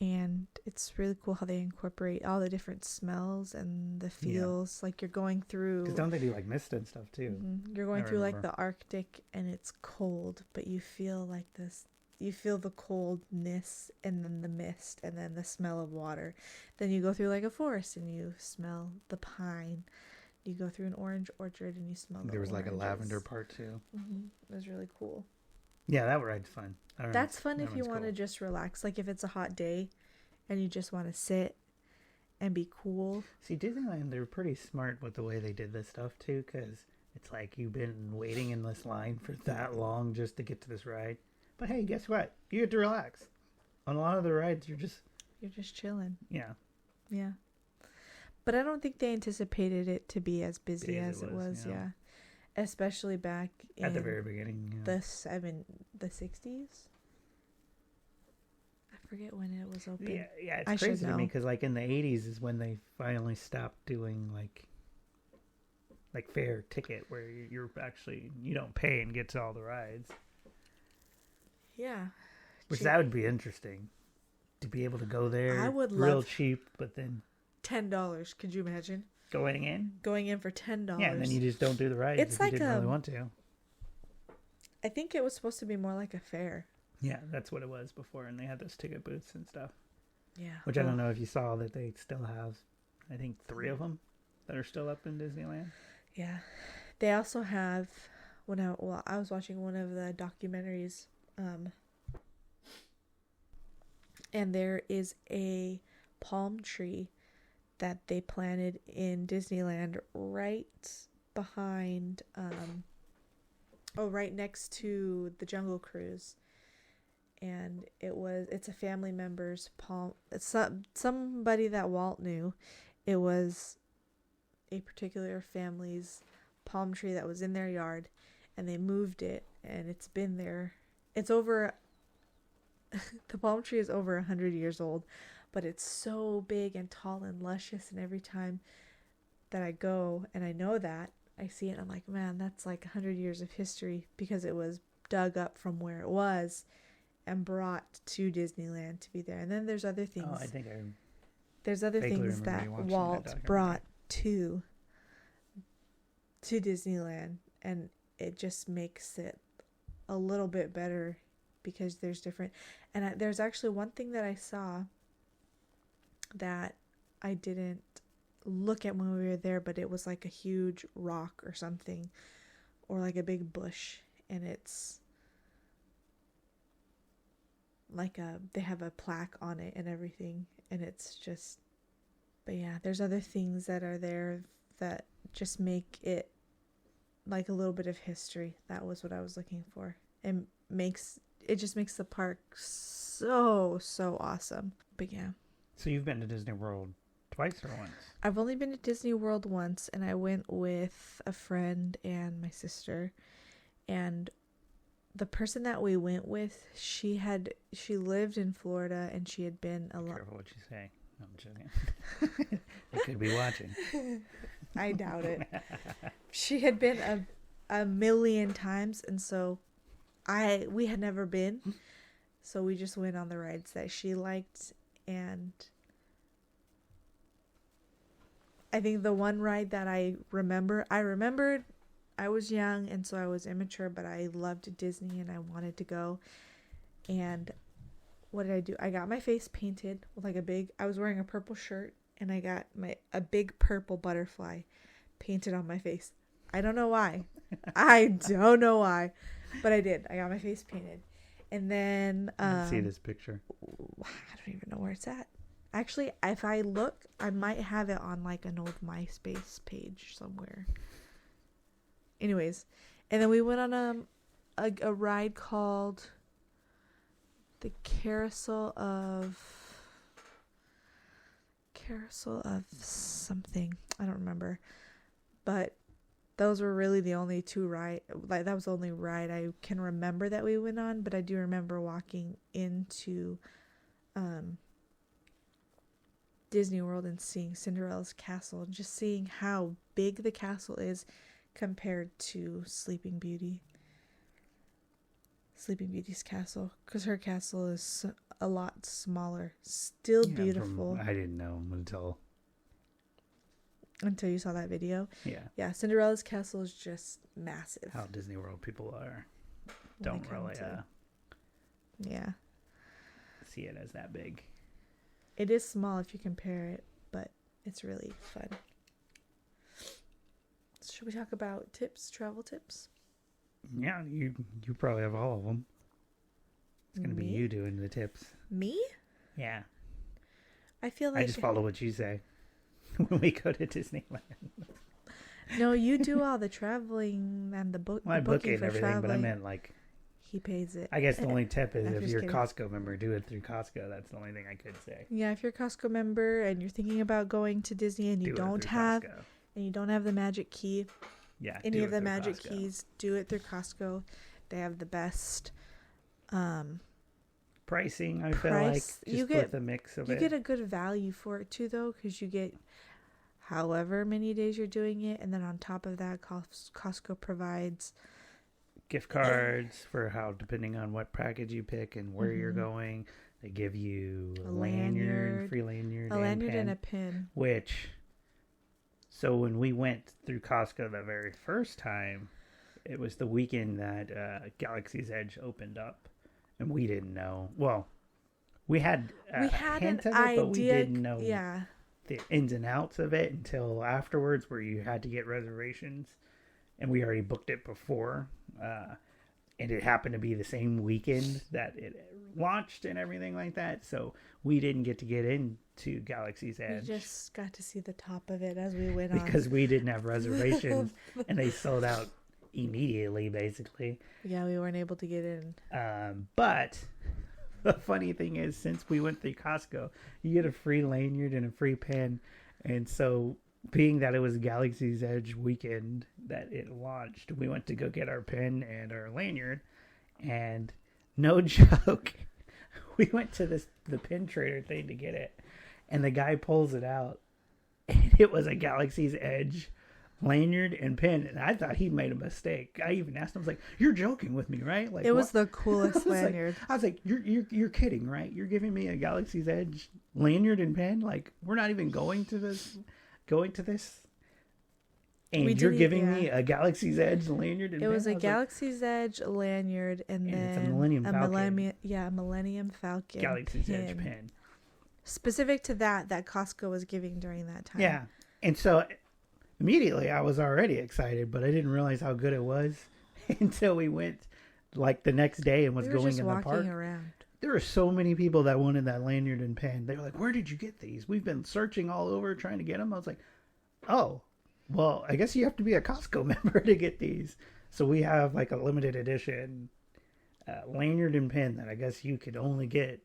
And it's really cool how they incorporate all the different smells and the feels. Like you're going through... Because don't they do like mist and stuff too? Mm-hmm. You're going I through like remember. the Arctic, and it's cold, but you feel like this... You feel the coldness, and then the mist, and then the smell of water. Then you go through like a forest, and you smell the pine. You go through an orange orchard, and you smell the There was like a oranges. lavender part too. Mm-hmm. It was really cool. Yeah, that ride's fun. That's fun if you want to just relax. Like if it's a hot day, and you just want to sit and be cool. See, Disneyland, they're pretty smart with the way they did this stuff too, because it's like you've been waiting in this line for that long just to get to this ride. But hey, guess what? You get to relax. On a lot of the rides, you're just chilling. yeah. Yeah. But I don't think they anticipated it to be as busy Big as it was, yeah. Especially back in At the very beginning. Yeah. the 60s. I forget when it was open. Yeah, I it's should crazy to me know. because like in the 80s is when they finally stopped doing like fair ticket where you're actually you don't pay and get to all the rides. Yeah. Which Cheap. that would be interesting to be able to go there. I would real love- cheap, but then $10. Could you imagine? going in. Going in for $10. Yeah, and then you just don't do the rides It's if like you didn't really want to. I think it was supposed to be more like a fair. Yeah, that's what it was before, and they had those ticket booths and stuff. Yeah. Which I don't know if you saw that they still have. I think 3 of them that are still up in Disneyland. Yeah. They also have I was watching one of the documentaries and there is a palm tree that they planted in Disneyland right behind right next to the Jungle Cruise. And it's a family member's palm. It's somebody that Walt knew. It was a particular family's palm tree that was in their yard, and they moved it, and it's been there. It's over. The palm tree is over 100 years old, but it's so big and tall and luscious. And every time that I go and I know that I see it, I'm like, man, that's like 100 years of history because it was dug up from where it was and brought to Disneyland to be there. And then there's other things. Oh, I think There's other vaguely things remember that you watching Walt that documentary. brought to Disneyland, and it just makes it a little bit better because there's different. And there's actually one thing that I saw that I didn't look at when we were there, but it was like a huge rock or something, or like a big bush, and it's like they have a plaque on it and everything, and it's just, but yeah, there's other things that are there that just make it like a little bit of history. That was what I was looking for. And it just makes the park so awesome. But yeah, So you've been to Disney World twice or once? I've only been to Disney World once, and I went with a friend and my sister. And the person that we went with, she lived in Florida, and she had been a lot. Careful what you say. No, I'm joking. They could be watching. I doubt it. She had been a million times, and so we had never been, so we just went on the rides that she liked. And I think the one ride that I remembered I was young, and so I was immature, but I loved Disney and I wanted to go. And what did I do? I got my face painted with like I was wearing a purple shirt, and I got a big purple butterfly painted on my face. I don't know why. I don't know why, but I did. I got my face painted. And then Let's see this picture. I don't even know where it's at. Actually, if I look, I might have it on like an old MySpace page somewhere. Anyways, and then we went on a ride called the Carousel of something. I don't remember. But those were really the only two ride. Like that was the only ride I can remember that we went on. But I do remember walking into Disney World and seeing Cinderella's castle and just seeing how big the castle is compared to Sleeping Beauty's castle, because her castle is a lot smaller, still beautiful. I didn't know until you saw that video. Yeah, Cinderella's castle is just massive. How Disney World people don't really see it as that big. It is small if you compare it, but it's really fun. Should we talk about travel tips? Yeah, you probably have all of them. It's going to be you doing the tips. Me? Yeah. I feel like I just follow what you say when we go to Disneyland. No, you do all the traveling and the book. Well, I book it and everything, traveling. but I meant like he pays it. I guess the only tip is if you're a kidding. Costco member, do it through Costco. That's the only thing I could say. Yeah, if you're a Costco member and you're thinking about going to Disney and you don't have the magic key, any of the magic keys, do it through Costco. They have the best pricing. I feel like just with the mix of it. You get a good value for it too, though, because you get however many days you're doing it, and then on top of that, Costco provides gift cards for depending on what package you pick and where you're going. They give you a lanyard, free lanyard, and a pin. So when we went through Costco the very first time, it was the weekend that Galaxy's Edge opened up, and we didn't know. Well, we had a hint of it, but we didn't know the ins and outs of it until afterwards, where you had to get reservations, and we already booked it before. And it happened to be the same weekend that it launched and everything like that. So we didn't get into Galaxy's Edge. We just got to see the top of it as we went on. Because we didn't have reservations and they sold out immediately, basically. Yeah, we weren't able to get in. But the funny thing is, since we went through Costco, you get a free lanyard and a free pen. And so being that it was Galaxy's Edge weekend that it launched, we went to go get our pen and our lanyard, and no joke, we went to the pin trader thing to get it, and the guy pulls it out, and it was a Galaxy's Edge lanyard and pin, and I thought he made a mistake. I even asked him, I was like, "You're joking with me, right?" Like, it was the coolest lanyard. I was like, "You're kidding, right? You're giving me a Galaxy's Edge lanyard and pin? Like, we're not even going to this." And you're giving me a Galaxy's Edge lanyard and it was a Galaxy's Edge lanyard and then it's a Millennium Falcon. Millennium Falcon Galaxy's Edge pin. Specific to that Costco was giving during that time. Yeah. And so immediately I was already excited, but I didn't realize how good it was until we went like the next day and was going in the park. Around. There were so many people that wanted that lanyard and pen. They were like, "Where did you get these? We've been searching all over trying to get them." I was like, "Oh, well, I guess you have to be a Costco member to get these." So we have like a limited edition lanyard and pen that I guess you could only get,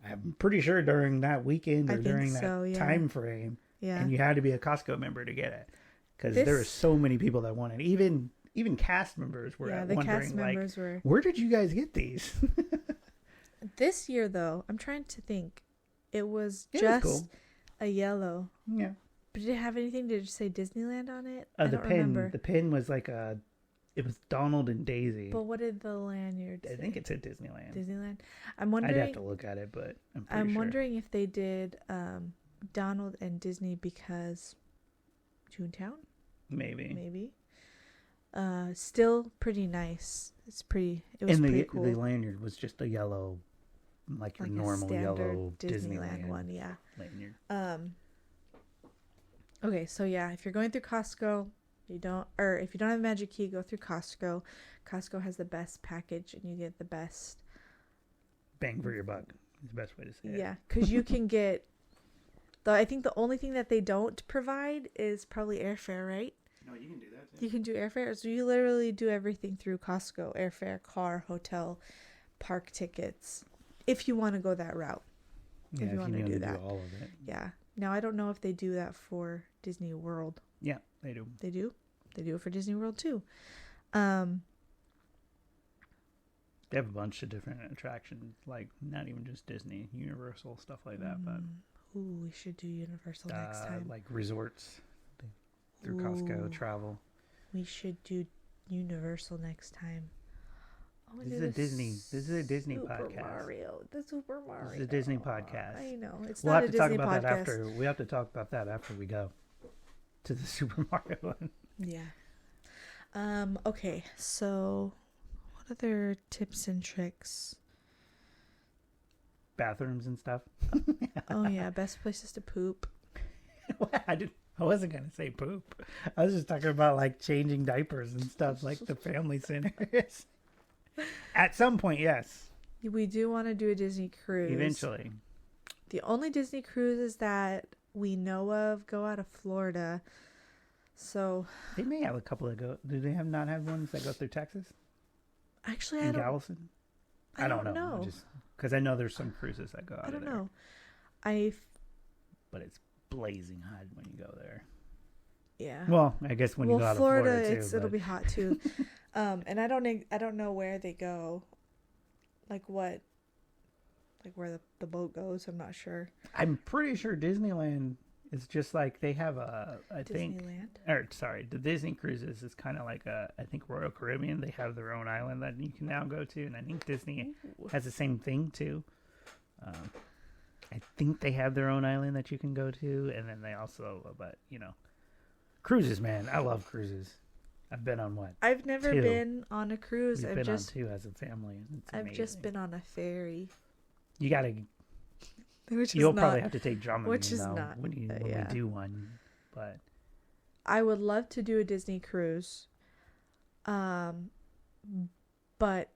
I'm pretty sure, during that weekend or during that time frame. Yeah. And you had to be a Costco member to get it, because there were so many people that wanted it. Even cast members were wondering, like, where did you guys get these? This year, though, I'm trying to think. It was just a yellow. Yeah. But did it have anything? Did it say Disneyland on it? I don't remember. The pin was like it was Donald and Daisy. But what did the lanyard say? I think it said Disneyland. Disneyland? I'm wondering. I'd have to look at it, but I'm sure. Wondering if they did Donald and Disney because Toontown? Maybe. Still pretty nice. It was pretty cool. The lanyard was just a yellow, like your normal yellow Disneyland one, yeah. Lanyard. Okay, so yeah, if you're going through Costco, if you don't have a Magic Key, go through Costco. Costco has the best package, and you get the best bang for your buck. Is the best way to say it. Yeah, because you can get. I think the only thing that they don't provide is probably airfare, right? No, you can do that too. You can do airfare, so you literally do everything through Costco: airfare, car, hotel, park tickets. If you want to go that route, Yeah, if you want to do that, all of it. yeah. Now I don't know if they do that for Disney World. Yeah, they do. They do. They do it for Disney World too. They have a bunch of different attractions, like not even just Disney, Universal, stuff like that. But ooh, we should do Universal next time. like resorts through Costco, travel. We should do Universal next time. This is a Disney podcast. The Super Mario. This is a Disney podcast. I know. We'll have to talk about that after. We have to talk about that after we go to the Super Mario one. Yeah. Okay. So, what other tips and tricks? Bathrooms and stuff. Oh yeah, best places to poop. I wasn't gonna say poop. I was just talking about like changing diapers and stuff, like the family centers. At some point, yes. We do want to do a Disney cruise. Eventually. The only Disney cruises that we know of go out of Florida. So they may have a couple that go. Do they not have ones that go through Texas? Actually, in Galveston? I don't know. Just because I know there's some cruises that go out. I don't know. But it's blazing hot when you go there. Yeah. Well, I guess when you go out of Florida too. It'll be hot too. And I don't know where they go, like what, like where the boat goes. I'm not sure. I'm pretty sure Disneyland is just like they have the Disney cruises is kind of like I think Royal Caribbean. They have their own island that you can now go to, and I think Disney has the same thing too. I think they have their own island that you can go to, and then they also, but cruises, man. I love cruises. I've been on what? I've never been on a cruise. We've been on two as a family. I've just been on a ferry. You gotta. You'll probably have to take Dramamine when we do one, but I would love to do a Disney cruise. But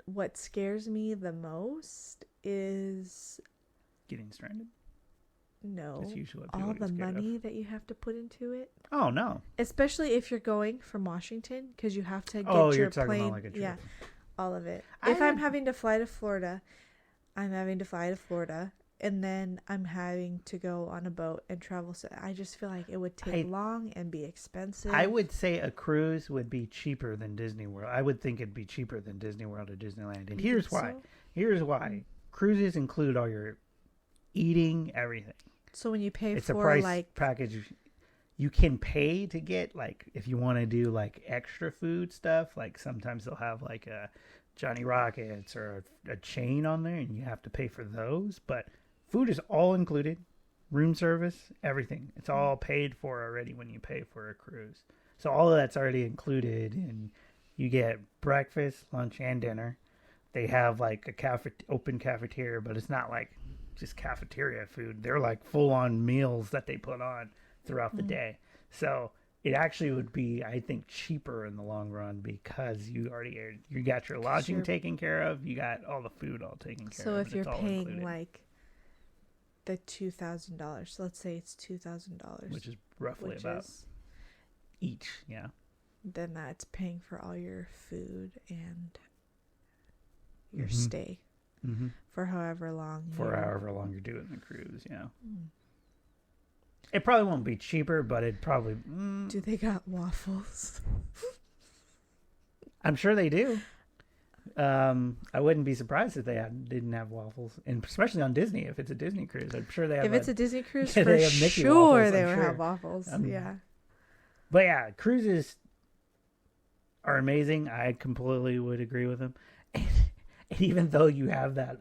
what scares me the most is getting stranded. No, that's usually what all the money that you have to put into it. Oh no! Especially if you're going from Washington, because you have to get your plane. About like a trip. Yeah, all of it. If I'm having to fly to Florida, and then I'm having to go on a boat and travel. So I just feel like it would take long and be expensive. I would say a cruise would be cheaper than Disney World. I would think it'd be cheaper than Disney World or Disneyland, and here's why. Here's why. Cruises include all your eating, everything. So when you pay it's for a price package, you can pay to get like if you want to do like extra food stuff. Like sometimes they'll have like a Johnny Rockets or a chain on there, and you have to pay for those. But food is all included, room service, everything. It's all paid for already when you pay for a cruise. So all of that's already included, and you get breakfast, lunch, and dinner. They have like a open cafeteria, but it's not like just cafeteria food. They're like full-on meals that they put on throughout the day. So it actually would be, I think, cheaper in the long run because you got your lodging taken care of. You got all the food all taken care of. So if you're paying like the $2,000, so let's say it's $2,000, which is roughly about each, yeah. Then that's paying for all your food and your stay. Mm-hmm. For however long you're doing the cruise, yeah. It probably won't be cheaper, but it probably Do they got waffles? I'm sure they do. I wouldn't be surprised if they didn't have waffles, and especially on Disney. If it's a Disney cruise, I'm sure they have. If it's a Disney cruise, for sure they would have waffles. Yeah. But yeah, cruises are amazing. I completely would agree with them. And even though you have that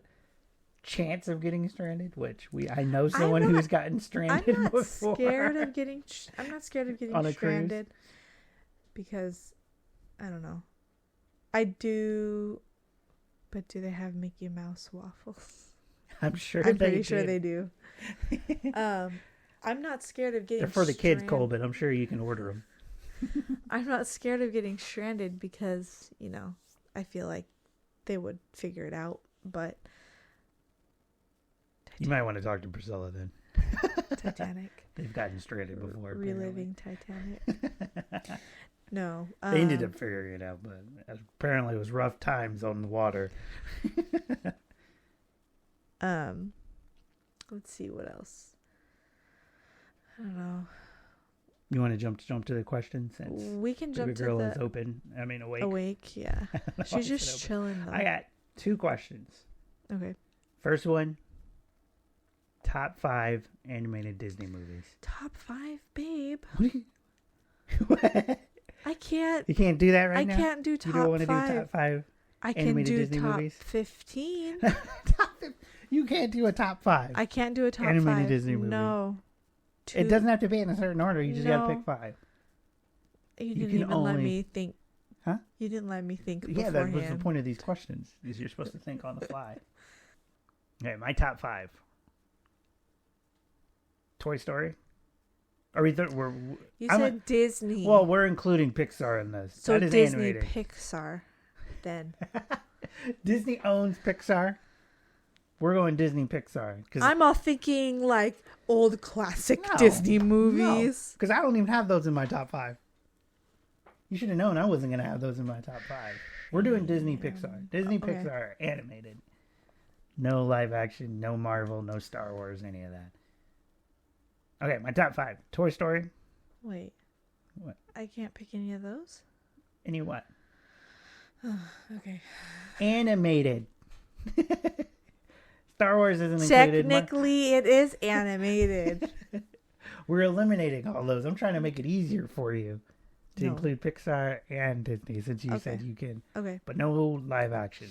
chance of getting stranded, which I know someone who's gotten stranded before. I'm not scared of getting on a stranded cruise? Because I don't know. I do, but do they have Mickey Mouse waffles? I'm sure. I'm pretty sure they do. I'm not scared of getting They're for the kids, Cole, but I'm sure you can order them. I'm not scared of getting stranded because, you know, I feel like they would figure it out, but... You might want to talk to Priscilla then. Titanic. They've gotten stranded before. Reliving Titanic. No. They ended up figuring it out, but apparently it was rough times on the water. Let's see what else. I don't know. You want to jump to the question since we can jump the girl to is open? I mean, awake. Awake, yeah. She's just chilling though. I got 2 questions. Okay. First one. Top 5 animated Disney movies. Top 5, babe. What? I can't. You can't do that right now? I can't do top 5. You don't want to do top 5 I can animated do Disney top movies? 15. You can't do a top 5. I can't do a top animated 5. Disney movie. No. It doesn't have to be in a certain order. You just got to pick 5. You didn't even let me think. Huh? You didn't let me think Yeah, beforehand. that was the point of these questions. Is you're supposed to think on the fly. Okay, my top 5. Toy Story. Are we? You said Disney. Well, we're including Pixar in this. So that is Disney animated. Pixar, then. Disney owns Pixar. We're going Disney Pixar. I'm all thinking like old classic Disney movies. Because I don't even have those in my top 5. You should have known I wasn't going to have those in my top 5. We're doing Disney Pixar. Disney Pixar animated. No live action, no Marvel, no Star Wars, any of that. Okay, my top 5. Toy Story. Wait. What? I can't pick any of those? Any what? Okay. Animated. Star Wars isn't included. Technically, it is animated. We're eliminating all those. I'm trying to make it easier for you to include Pixar and Disney since you said you can. Okay. But no live action.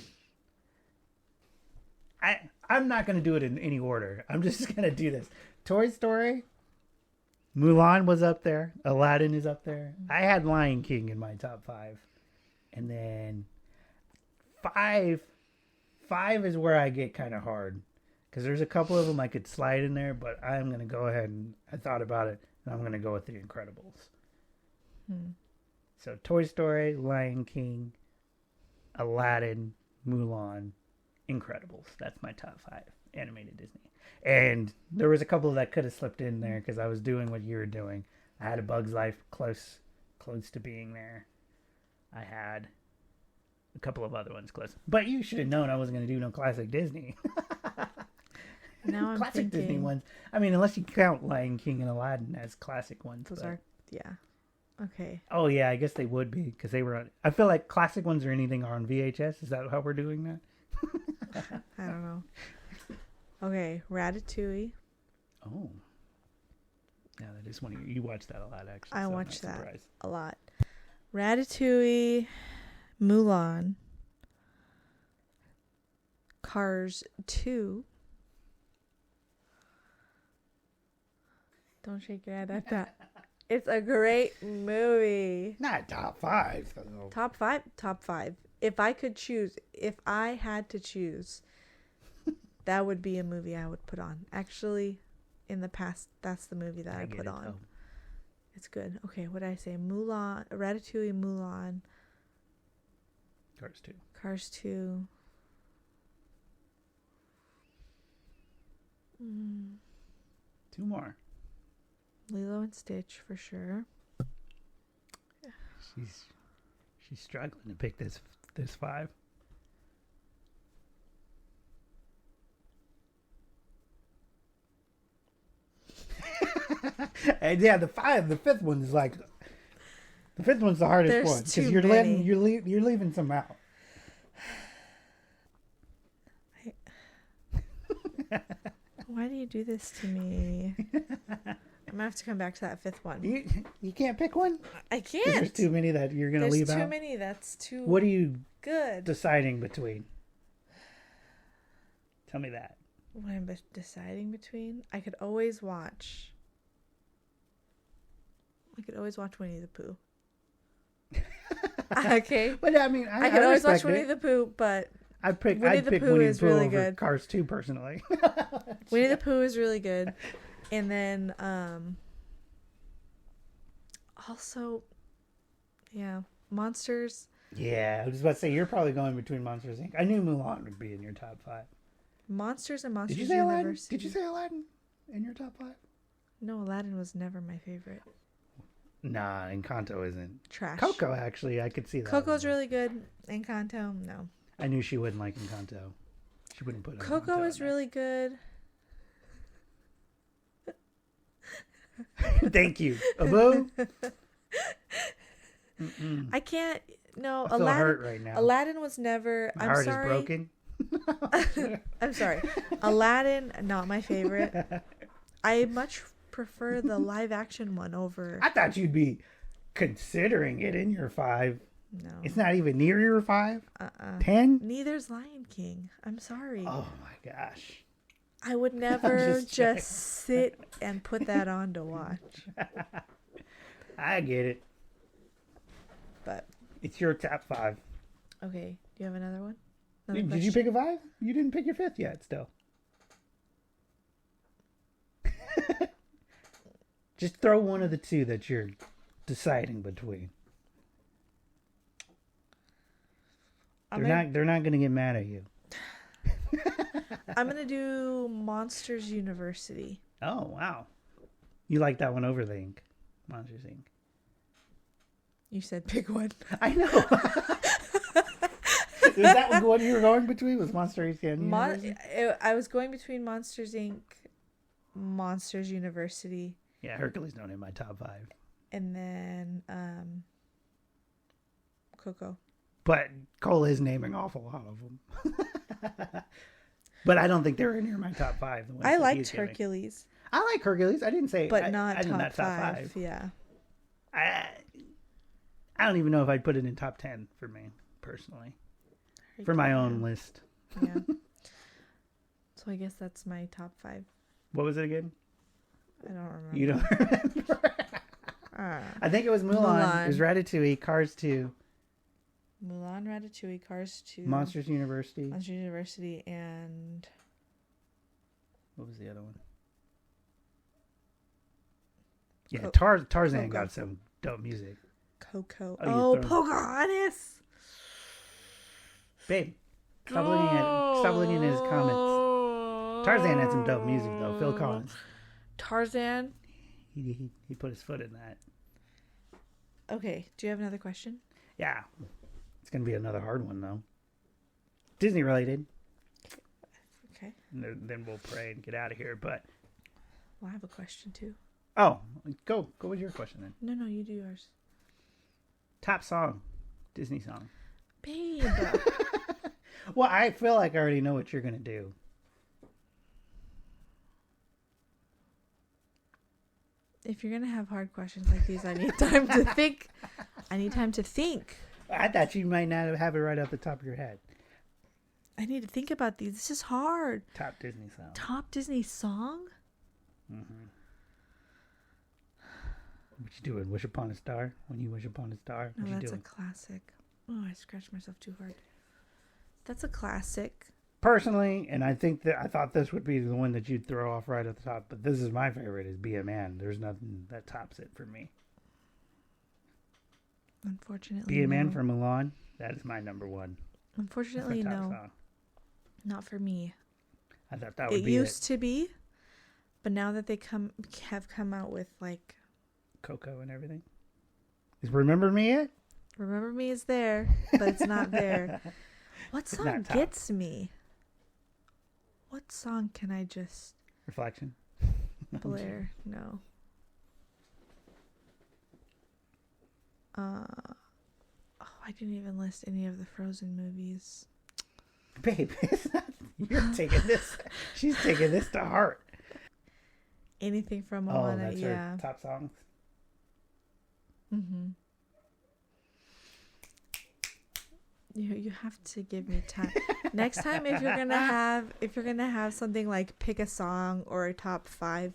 I'm not going to do it in any order. I'm just going to do this. Toy Story. Mulan was up there. Aladdin is up there. I had Lion King in my top 5. And then 5 is where I get kind of hard. Because there's a couple of them I could slide in there, but I'm going to go ahead and I thought about it, and I'm going to go with The Incredibles. So Toy Story, Lion King, Aladdin, Mulan, Incredibles. That's my top 5 animated Disney. And there was a couple that could have slipped in there because I was doing what you were doing. I had A Bug's Life close to being there. I had a couple of other ones close. But you should have known I wasn't going to do no classic Disney. Now I'm classic thinking... Disney ones. I mean, unless you count Lion King and Aladdin as classic ones. Those are, yeah. Okay. Oh, yeah, I guess they would be because they were on... I feel like classic ones or anything are on VHS. Is that how we're doing that? I don't know. Okay, Ratatouille. Oh. Yeah, that is one of you watch that a lot, actually. I watch that a lot. Ratatouille, Mulan, Cars 2. Don't shake your head at that. It's a great movie. Not top 5. Though. Top 5? Top 5. If I could choose, if I had to choose, that would be a movie I would put on. Actually, in the past, that's the movie that I put on. It's good. Okay, what did I say? Mulan, Ratatouille, Mulan. Cars 2. Cars 2. 2 more. Lilo and Stitch for sure. She's struggling to pick this 5. And yeah, the 5th one is like the 5th one's the hardest one because you're leaving some out. Why do you do this to me? I'm gonna have to come back to that 5th one. You can't pick one? I can't. There's too many that you're gonna leave out. There's too many. That's too. What are you good deciding between? Tell me that. What I'm deciding between? I could always watch Winnie the Pooh. Okay. But I mean, I could always watch Winnie the Pooh, but I'd pick Winnie the Pooh is really over good. Cars 2 personally. Winnie the Pooh is really good. And then also, yeah, Monsters. Yeah, I was about to say, you're probably going between Monsters Inc. I knew Mulan would be in your top 5. Monsters and Monsters Did you say Aladdin? University. Did you say Aladdin in your top 5? No, Aladdin was never my favorite. Nah, Encanto isn't. Trash. Coco, actually, I could see that. Coco's really good. Encanto, no. I knew she wouldn't like Encanto. She wouldn't put Coco Encanto is in really good. there. Thank you. Abu? I can't. No, I feel Aladdin. hurt right now. Aladdin was never. My I'm heart sorry. is broken. I'm sorry. Aladdin, not my favorite. I much prefer the live action one over. I thought you'd be considering it in your 5. No. It's not even near your 5? 10? 10? Neither's Lion King. I'm sorry. Oh my gosh. I would never just just sit and put that on to watch. I get it. But It's your top 5. okay, do you have another one? Another Did you pick a 5? You didn't pick your 5th yet still. Just throw one of the two that you're deciding between. They're not going to get mad at you. I'm gonna do Monsters University. Oh, wow. You like that one over the Inc. Monsters Inc. You said pick one. I know. Is that what you were going between? Was Monsters Inc. University? I was going between Monsters Inc., Monsters University, Yeah, Hercules not in my top 5. and then Coco. But Cole is naming awful lot of them. But I don't think they're near my top 5. I liked Hercules, I like Hercules. I didn't say, but not did top 5. Yeah. I don't even know if I'd put it in top 10 for me personally, for my own list. Yeah. So I guess that's my top 5. What was it again? I don't remember. You don't remember? I think it was Mulan. It was Ratatouille, Cars 2, Mulan, Ratatouille, Cars 2, Monsters University. Monsters University, and What was the other one? Yeah, Tarzan Coco. got some dope music. Coco. Oh, Oh, Pocahontas. Babe, stop looking at his comments. Tarzan had some dope music though. Phil Collins. Tarzan. He put his foot in that. Okay. Do you have another question? Yeah. It's going to be another hard one though. Disney related. Okay. And then we'll pray and get out of here. But Well, I have a question too. oh, go with your question then. No, you do yours. Top song, Disney song. Babe. Well, I feel like I already know what you're going to do. If you're gonna have hard questions like these, I need time to think. I thought you might not have it right off the top of your head. I need to think about these. This is hard. Top Disney song. Top Disney song? Mm-hmm. What you doing? Wish Upon a Star? When you wish upon a star? No, What you that's doing? a classic. Oh, I scratched myself too hard. That's a classic. Personally, and I thought this would be the one that you'd throw off right at the top, but this is my favorite, is Be a Man. There's nothing that tops it for me. Unfortunately, Be a Man no. from Milan, that is my number one. Unfortunately, That's my top no. song. Not for me. I thought that would It be used to be, but now that they have come out with like Coco and everything. Is Remember Me it? Remember Me is there, but it's not there. What It's song not top. gets me? What song can I just Reflection. blare? No. Oh, I didn't even list any of the Frozen movies. Babe, you're taking this. She's taking this to heart. Anything from Oh, Moana, that's yeah. her top songs. Mm-hmm. You have to give me time. Next time, if you're gonna have something like pick a song or a top 5,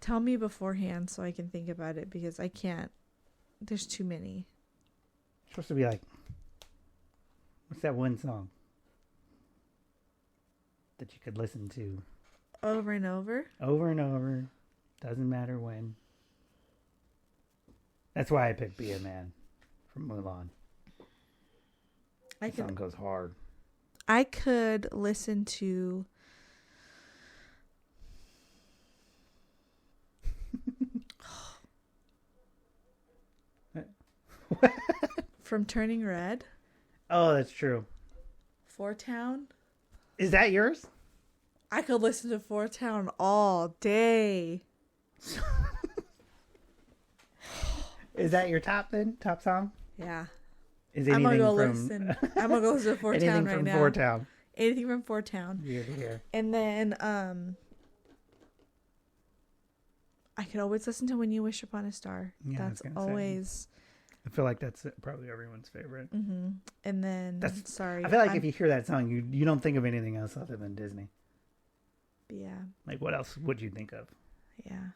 tell me beforehand so I can think about it, because I can't. There's too many. It's supposed to be like, what's that one song that you could listen to Over and over. over and over? Doesn't matter when. That's why I picked Be a Man from Mulan. The song goes hard. I could listen to From Turning Red. Oh, that's true. Four Town. Is that yours? I could listen to Four Town all day. Is that your top then? Top song? Yeah. Is anything I'm gonna go from... listen. I'm gonna go listen to Four Town anything right from now. Four Town? Anything from Four Town. Yeah. And then I could always listen to When You Wish Upon a Star. Yeah, that's always. I feel like that's probably everyone's favorite. Mm-hmm. And then sorry. I feel like if you hear that song, you don't think of anything else other than Disney. Yeah. Like what else would you think of? Yeah.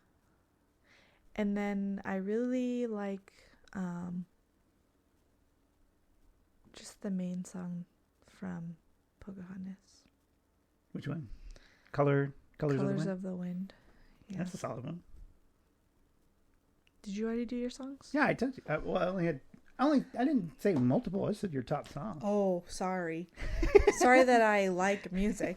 And then I really like just the main song from Pocahontas. Which one? Colors of the Wind. Yes. That's a solid one. Did you already do your songs? Yeah, I told you. I didn't say multiple. I said your top song. Oh, sorry. Sorry that I like music.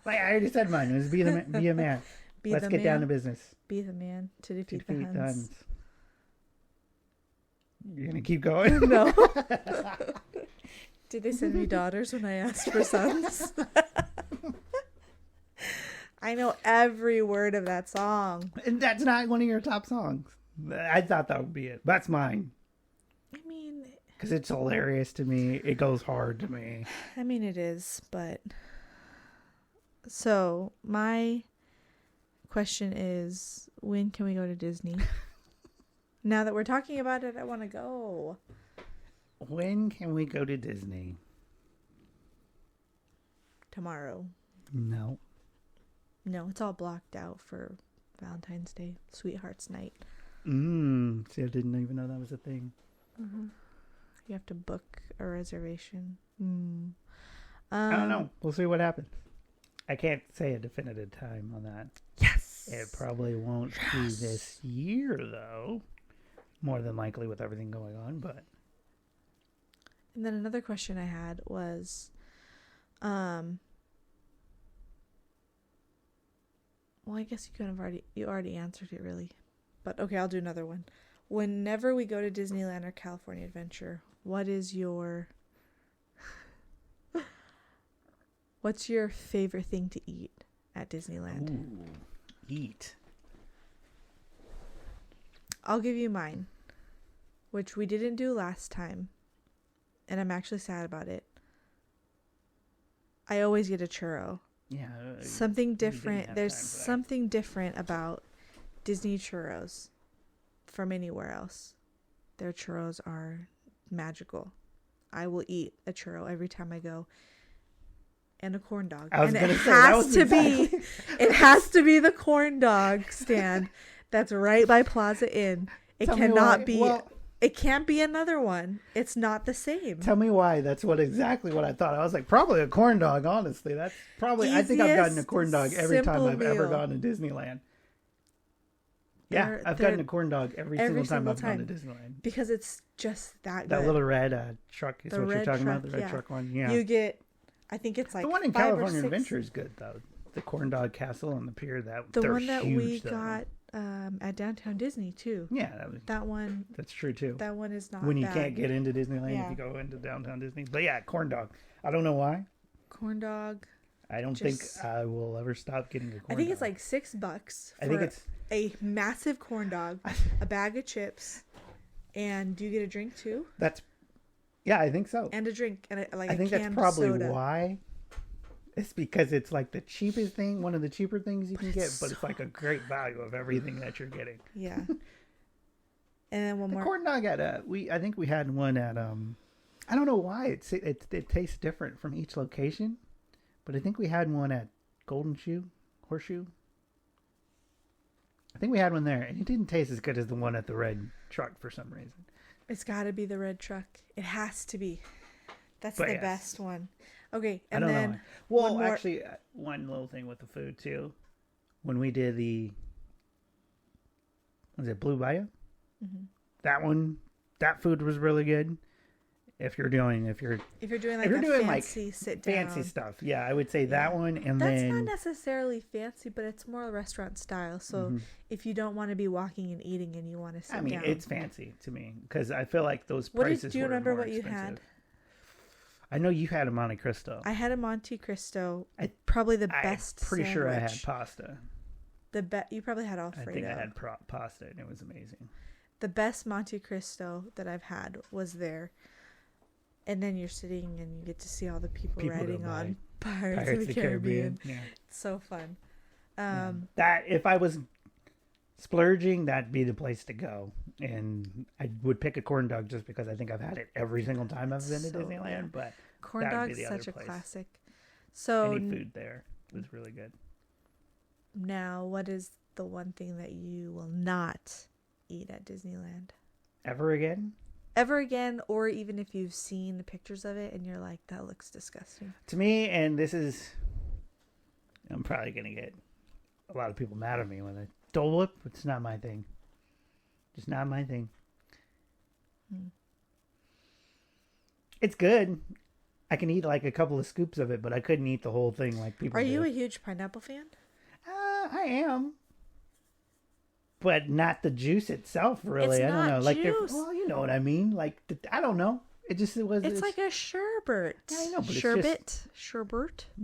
Like I already said mine. It was Be a Man. Let's get down to business. Be the man to defeat the Huns. You're going to keep going? No. Did they send me daughters when I asked for sons? I know every word of that song. And that's not one of your top songs. I thought that would be it. That's mine. I mean... Because it's hilarious to me. It goes hard to me. I mean, it is, but... So, my question is, when can we go to Disney? Now that we're talking about it, I want to go. When can we go to Disney? Tomorrow. No. No, it's all blocked out for Valentine's Day, Sweetheart's Night. See, I didn't even know that was a thing. Mm-hmm. You have to book a reservation. I don't know. We'll see what happens. I can't say a definitive time on that. Yes! It probably won't be this year, though. More than likely with everything going on, but... And then another question I had was... Well, I guess you already answered it, really. But, okay, I'll do another one. Whenever we go to Disneyland or California Adventure, what's your favorite thing to eat at Disneyland? Ooh, eat. I'll give you mine, which we didn't do last time, and I'm actually sad about it. I always get a churro. Yeah. Something different. There's something different about Disney churros from anywhere else. Their churros are magical. I will eat a churro every time I go. And a corn dog. And it has to be the corn dog stand that's right by Plaza Inn. It cannot be. Well, it can't be another one. It's not the same. Tell me why. That's exactly what I thought. I was like, probably a corn dog, honestly. That's probably... I think I've gotten a corn dog every time I've ever gone to Disneyland. Yeah, I've gotten a corn dog every single time I've gone to Disneyland. Because it's just that good. That little red truck is what you're talking about? The red truck one? Yeah. You get... I think it's like the one in California Adventure is good, though. The corn dog castle on the pier. The one that we got... at Downtown Disney too. Yeah, that one. That's true too. That one is not when you can't get into Disneyland if you go into Downtown Disney. But yeah, corn dog. I don't know why. Corn dog. I don't think I will ever stop getting a corn dog. I think it's like $6. I think it's a massive corn dog, a bag of chips, and do you get a drink too? Yeah, I think so. And a drink and I think that's probably why. It's because it's like the cheapest thing, one of the cheaper things you can get, but it's like a great value of everything that you're getting. Yeah. And then one more corn dog at I think we had one at I don't know why it tastes different from each location, but I think we had one at Horseshoe. I think we had one there, and it didn't taste as good as the one at the red truck for some reason. It's got to be the red truck. It has to be. That's the best one. Okay, and then... Well, actually, one little thing with the food, too. When we did the was it Blue Bayou? Hmm. That food was really good. If you're doing like if you're a doing fancy sit down, fancy stuff, yeah, I would say that one. And that's then not necessarily fancy, but it's more restaurant style. So if you don't want to be walking and eating and you want to sit down, it's fancy to me because I feel like those do prices. you remember more what expensive. you had? I know you had a Monte Cristo. I had a Monte Cristo. Probably the best. I'm pretty sure I had sandwich. pasta. You probably had Alfredo. I think I had pasta, and it was amazing. The best Monte Cristo that I've had was there. And then you're sitting and you get to see all the people riding on Pirates of the Caribbean. Yeah. It's so fun. That if I was splurging, that'd be the place to go. And I would pick a corn dog just because I think I've had it every single time I've been to Disneyland. Yeah. But corn dog's such a classic. So any food there was really good. Now, what is the one thing that you will not eat at Disneyland? Ever again? Ever again, or even if you've seen the pictures of it and you're like, that looks disgusting. To me, and this is, I'm probably going to get a lot of people mad at me when I Dole Whip. It's not my thing. Just not my thing. It's good. I can eat like a couple of scoops of it, but I couldn't eat the whole thing like people do. Are you a huge pineapple fan? I am. But not the juice itself, really. It's I don't know. not Like, juice. well, you know what I mean. Like, I don't know. It's like a sherbet. Yeah, I know, but sherbet.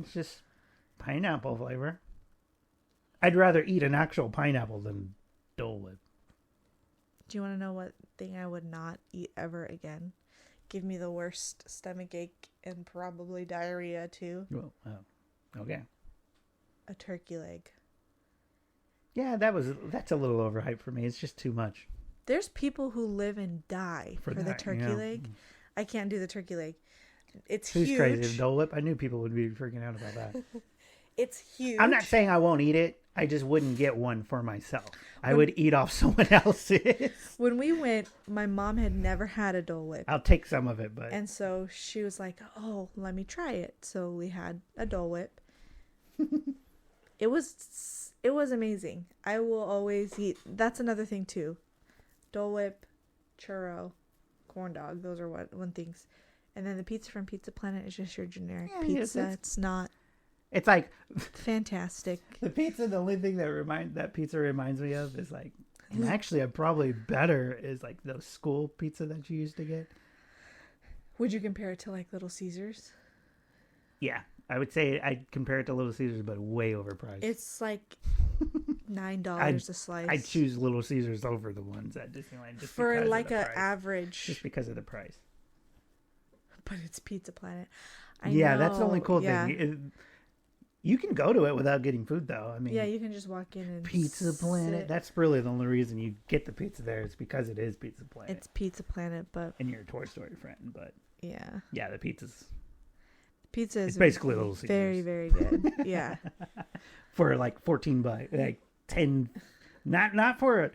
It's just pineapple flavor. I'd rather eat an actual pineapple than Dole Whip. Do you want to know what thing I would not eat ever again? Give me the worst stomach ache and probably diarrhea too. Well, okay. A turkey leg. Yeah, that's a little overhyped for me. It's just too much. There's people who live and die for the turkey leg. I can't do the turkey leg. It's huge. Who's crazy? Dole Whip? I knew people would be freaking out about that. It's huge. I'm not saying I won't eat it. I just wouldn't get one for myself. I would eat off someone else's. When we went, my mom had never had a Dole Whip. I'll take some of it, but... And so she was like, oh, let me try it. So we had a Dole Whip. It was amazing. I will always eat. That's another thing too. Dole Whip, churro, corn dog. Those are one things. And then the pizza from Pizza Planet is just your generic pizza. It's not. It's like fantastic. The pizza. The only thing that pizza reminds me of is like, and actually, probably better is like those school pizza that you used to get. Would you compare it to like Little Caesars? Yeah. I would say I'd compare it to Little Caesars, but way overpriced. It's like $9 a slice. I'd choose Little Caesars over the ones at Disneyland just for because like of the a price. average. Just because of the price. But it's Pizza Planet. That's the only cool thing. You can go to it without getting food, though. I mean, yeah, you can just walk in and Pizza Planet. That's really the only reason you get the pizza there. Is because it is Pizza Planet. It's Pizza Planet, but and you're a Toy Story friend, but yeah, the pizza is basically Little Caesars. Very, very good. Yeah, for like $14, like 10, not for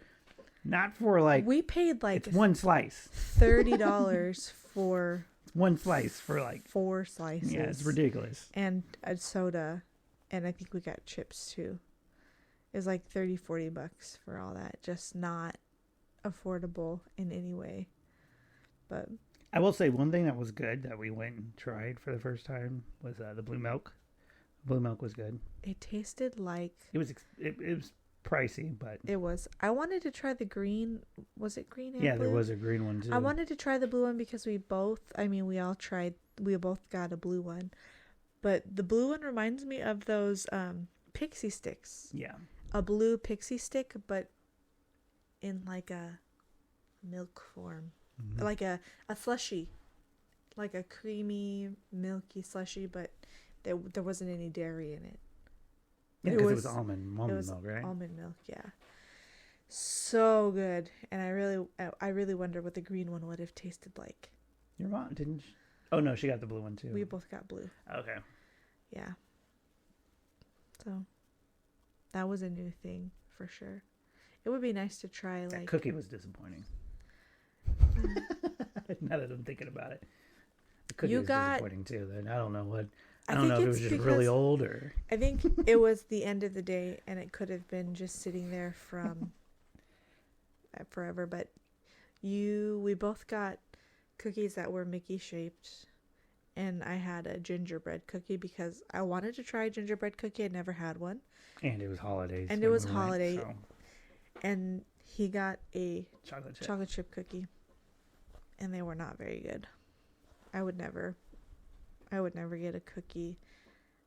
like we paid like it's one slice, $30 for one slice for like 4 slices. Yeah, it's ridiculous. And a soda, and I think we got chips too. It was like $30-$40 for all that. Just not affordable in any way. But I will say one thing that was good that we went and tried for the first time was the blue milk. Blue milk was good. It tasted like it was pricey, but it was. I wanted to try the green. Was it green? And yeah, blue? There was a green one too. I wanted to try the blue one because we both got a blue one, but the blue one reminds me of those pixie sticks. Yeah, a blue pixie stick, but in like a milk form. Like a slushy, like a creamy, milky slushy, but there wasn't any dairy in it. Yeah, because it was almond milk, right? Almond milk, yeah. So good, and I really wonder what the green one would have tasted like. Your mom didn't? Oh no, she got the blue one too. We both got blue. Okay. Yeah. So that was a new thing for sure. It would be nice to try that like cookie was disappointing. Now that I'm thinking about it, the cookie was disappointing too. Then I don't know what. I don't know if it was just really old or. I think it was the end of the day, and it could have been just sitting there from forever. But we both got cookies that were Mickey shaped, and I had a gingerbread cookie because I wanted to try a gingerbread cookie. I never had one. And it was holidays. And it was holiday. So. And he got a chocolate chip cookie, and they were not very good. I would never get a cookie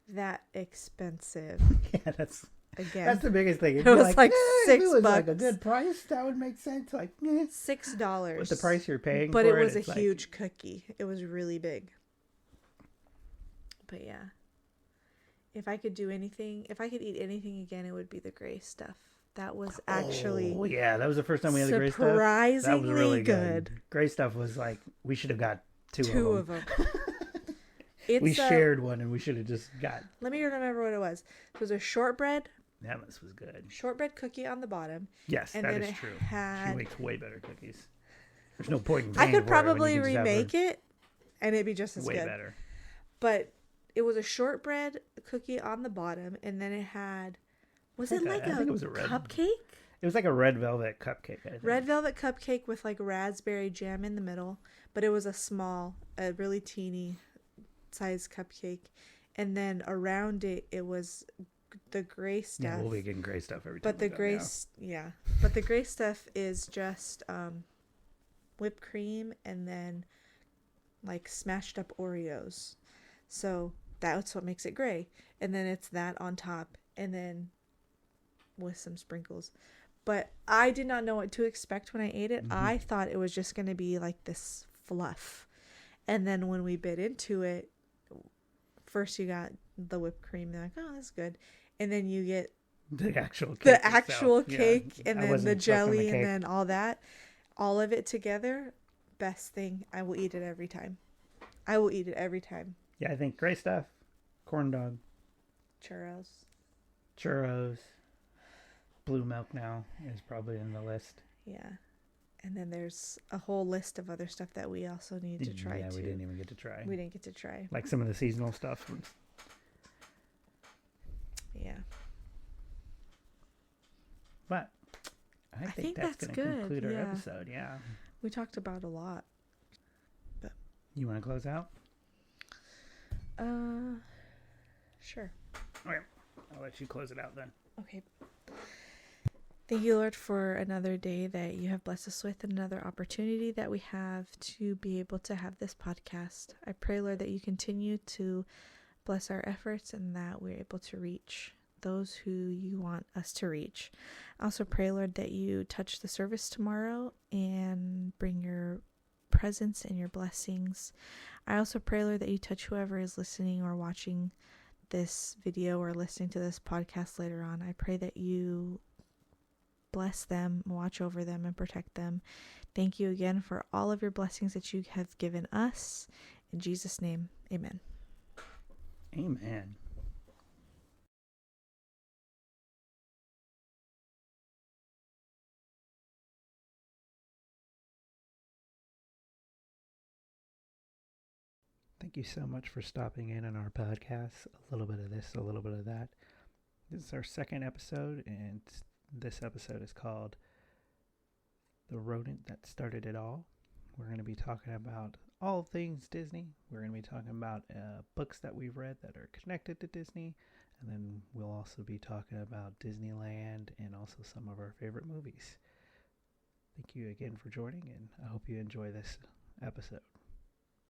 that expensive. Yeah, that's again. the biggest thing. It was like $6. If it was like a good price, that would make sense. Like $6. With the price you're paying, but for it was a huge cookie. It was really big. But yeah, if I could eat anything again, it would be the gray stuff. That was actually that was the first time we had the gray stuff. Surprisingly that was really good. Gray stuff was like we should have got two of them. We shared one, and we should have just got. Let me remember what it was. It was a shortbread. That was good. Shortbread cookie on the bottom. Yes, and that then is it true. Had... She makes way better cookies. There's no point in I could probably remake it, and it'd be just as way good. Way better. But it was a shortbread cookie on the bottom, and then it had. Was it like a cupcake? It was like a red velvet cupcake. I think. Red velvet cupcake with like raspberry jam in the middle, but it was a really teeny size cupcake, and then around it was the gray stuff. Yeah, we'll be getting gray stuff every time. But the gray, but the gray stuff is just whipped cream and then like smashed up Oreos. So that's what makes it gray, and then it's that on top, and then with some sprinkles. But I did not know what to expect when I ate it. Mm-hmm. I thought it was just going to be like this fluff. And then when we bit into it, first you got the whipped cream. They're like, oh, that's good. And then you get the actual cake and then the jelly and then all that. All of it together, best thing. I will eat it every time. Yeah, I think gray stuff, corn dog. Churros. Blue milk now is probably in the list. Yeah. And then there's a whole list of other stuff that we also need to try, too. We didn't even get to try. We didn't get to try. Like some of the seasonal stuff. Yeah. But I think that's going to conclude our episode. Yeah. We talked about a lot. But you want to close out? Sure. Okay. I'll let you close it out then. Okay. Thank you, Lord, for another day that you have blessed us with and another opportunity that we have to be able to have this podcast. I pray, Lord, that you continue to bless our efforts and that we're able to reach those who you want us to reach. I also pray, Lord, that you touch the service tomorrow and bring your presence and your blessings. I also pray, Lord, that you touch whoever is listening or watching this video or listening to this podcast later on. I pray that you bless them, watch over them, and protect them. Thank you again for all of your blessings that you have given us. In Jesus' name, amen. Amen. Thank you so much for stopping in on our podcast. A little bit of this, a little bit of that. This is our second episode, and this episode is called The Rodent That Started It All. We're going to be talking about all things Disney. We're going to be talking about books that we've read that are connected to Disney. And then we'll also be talking about Disneyland and also some of our favorite movies. Thank you again for joining, and I hope you enjoy this episode.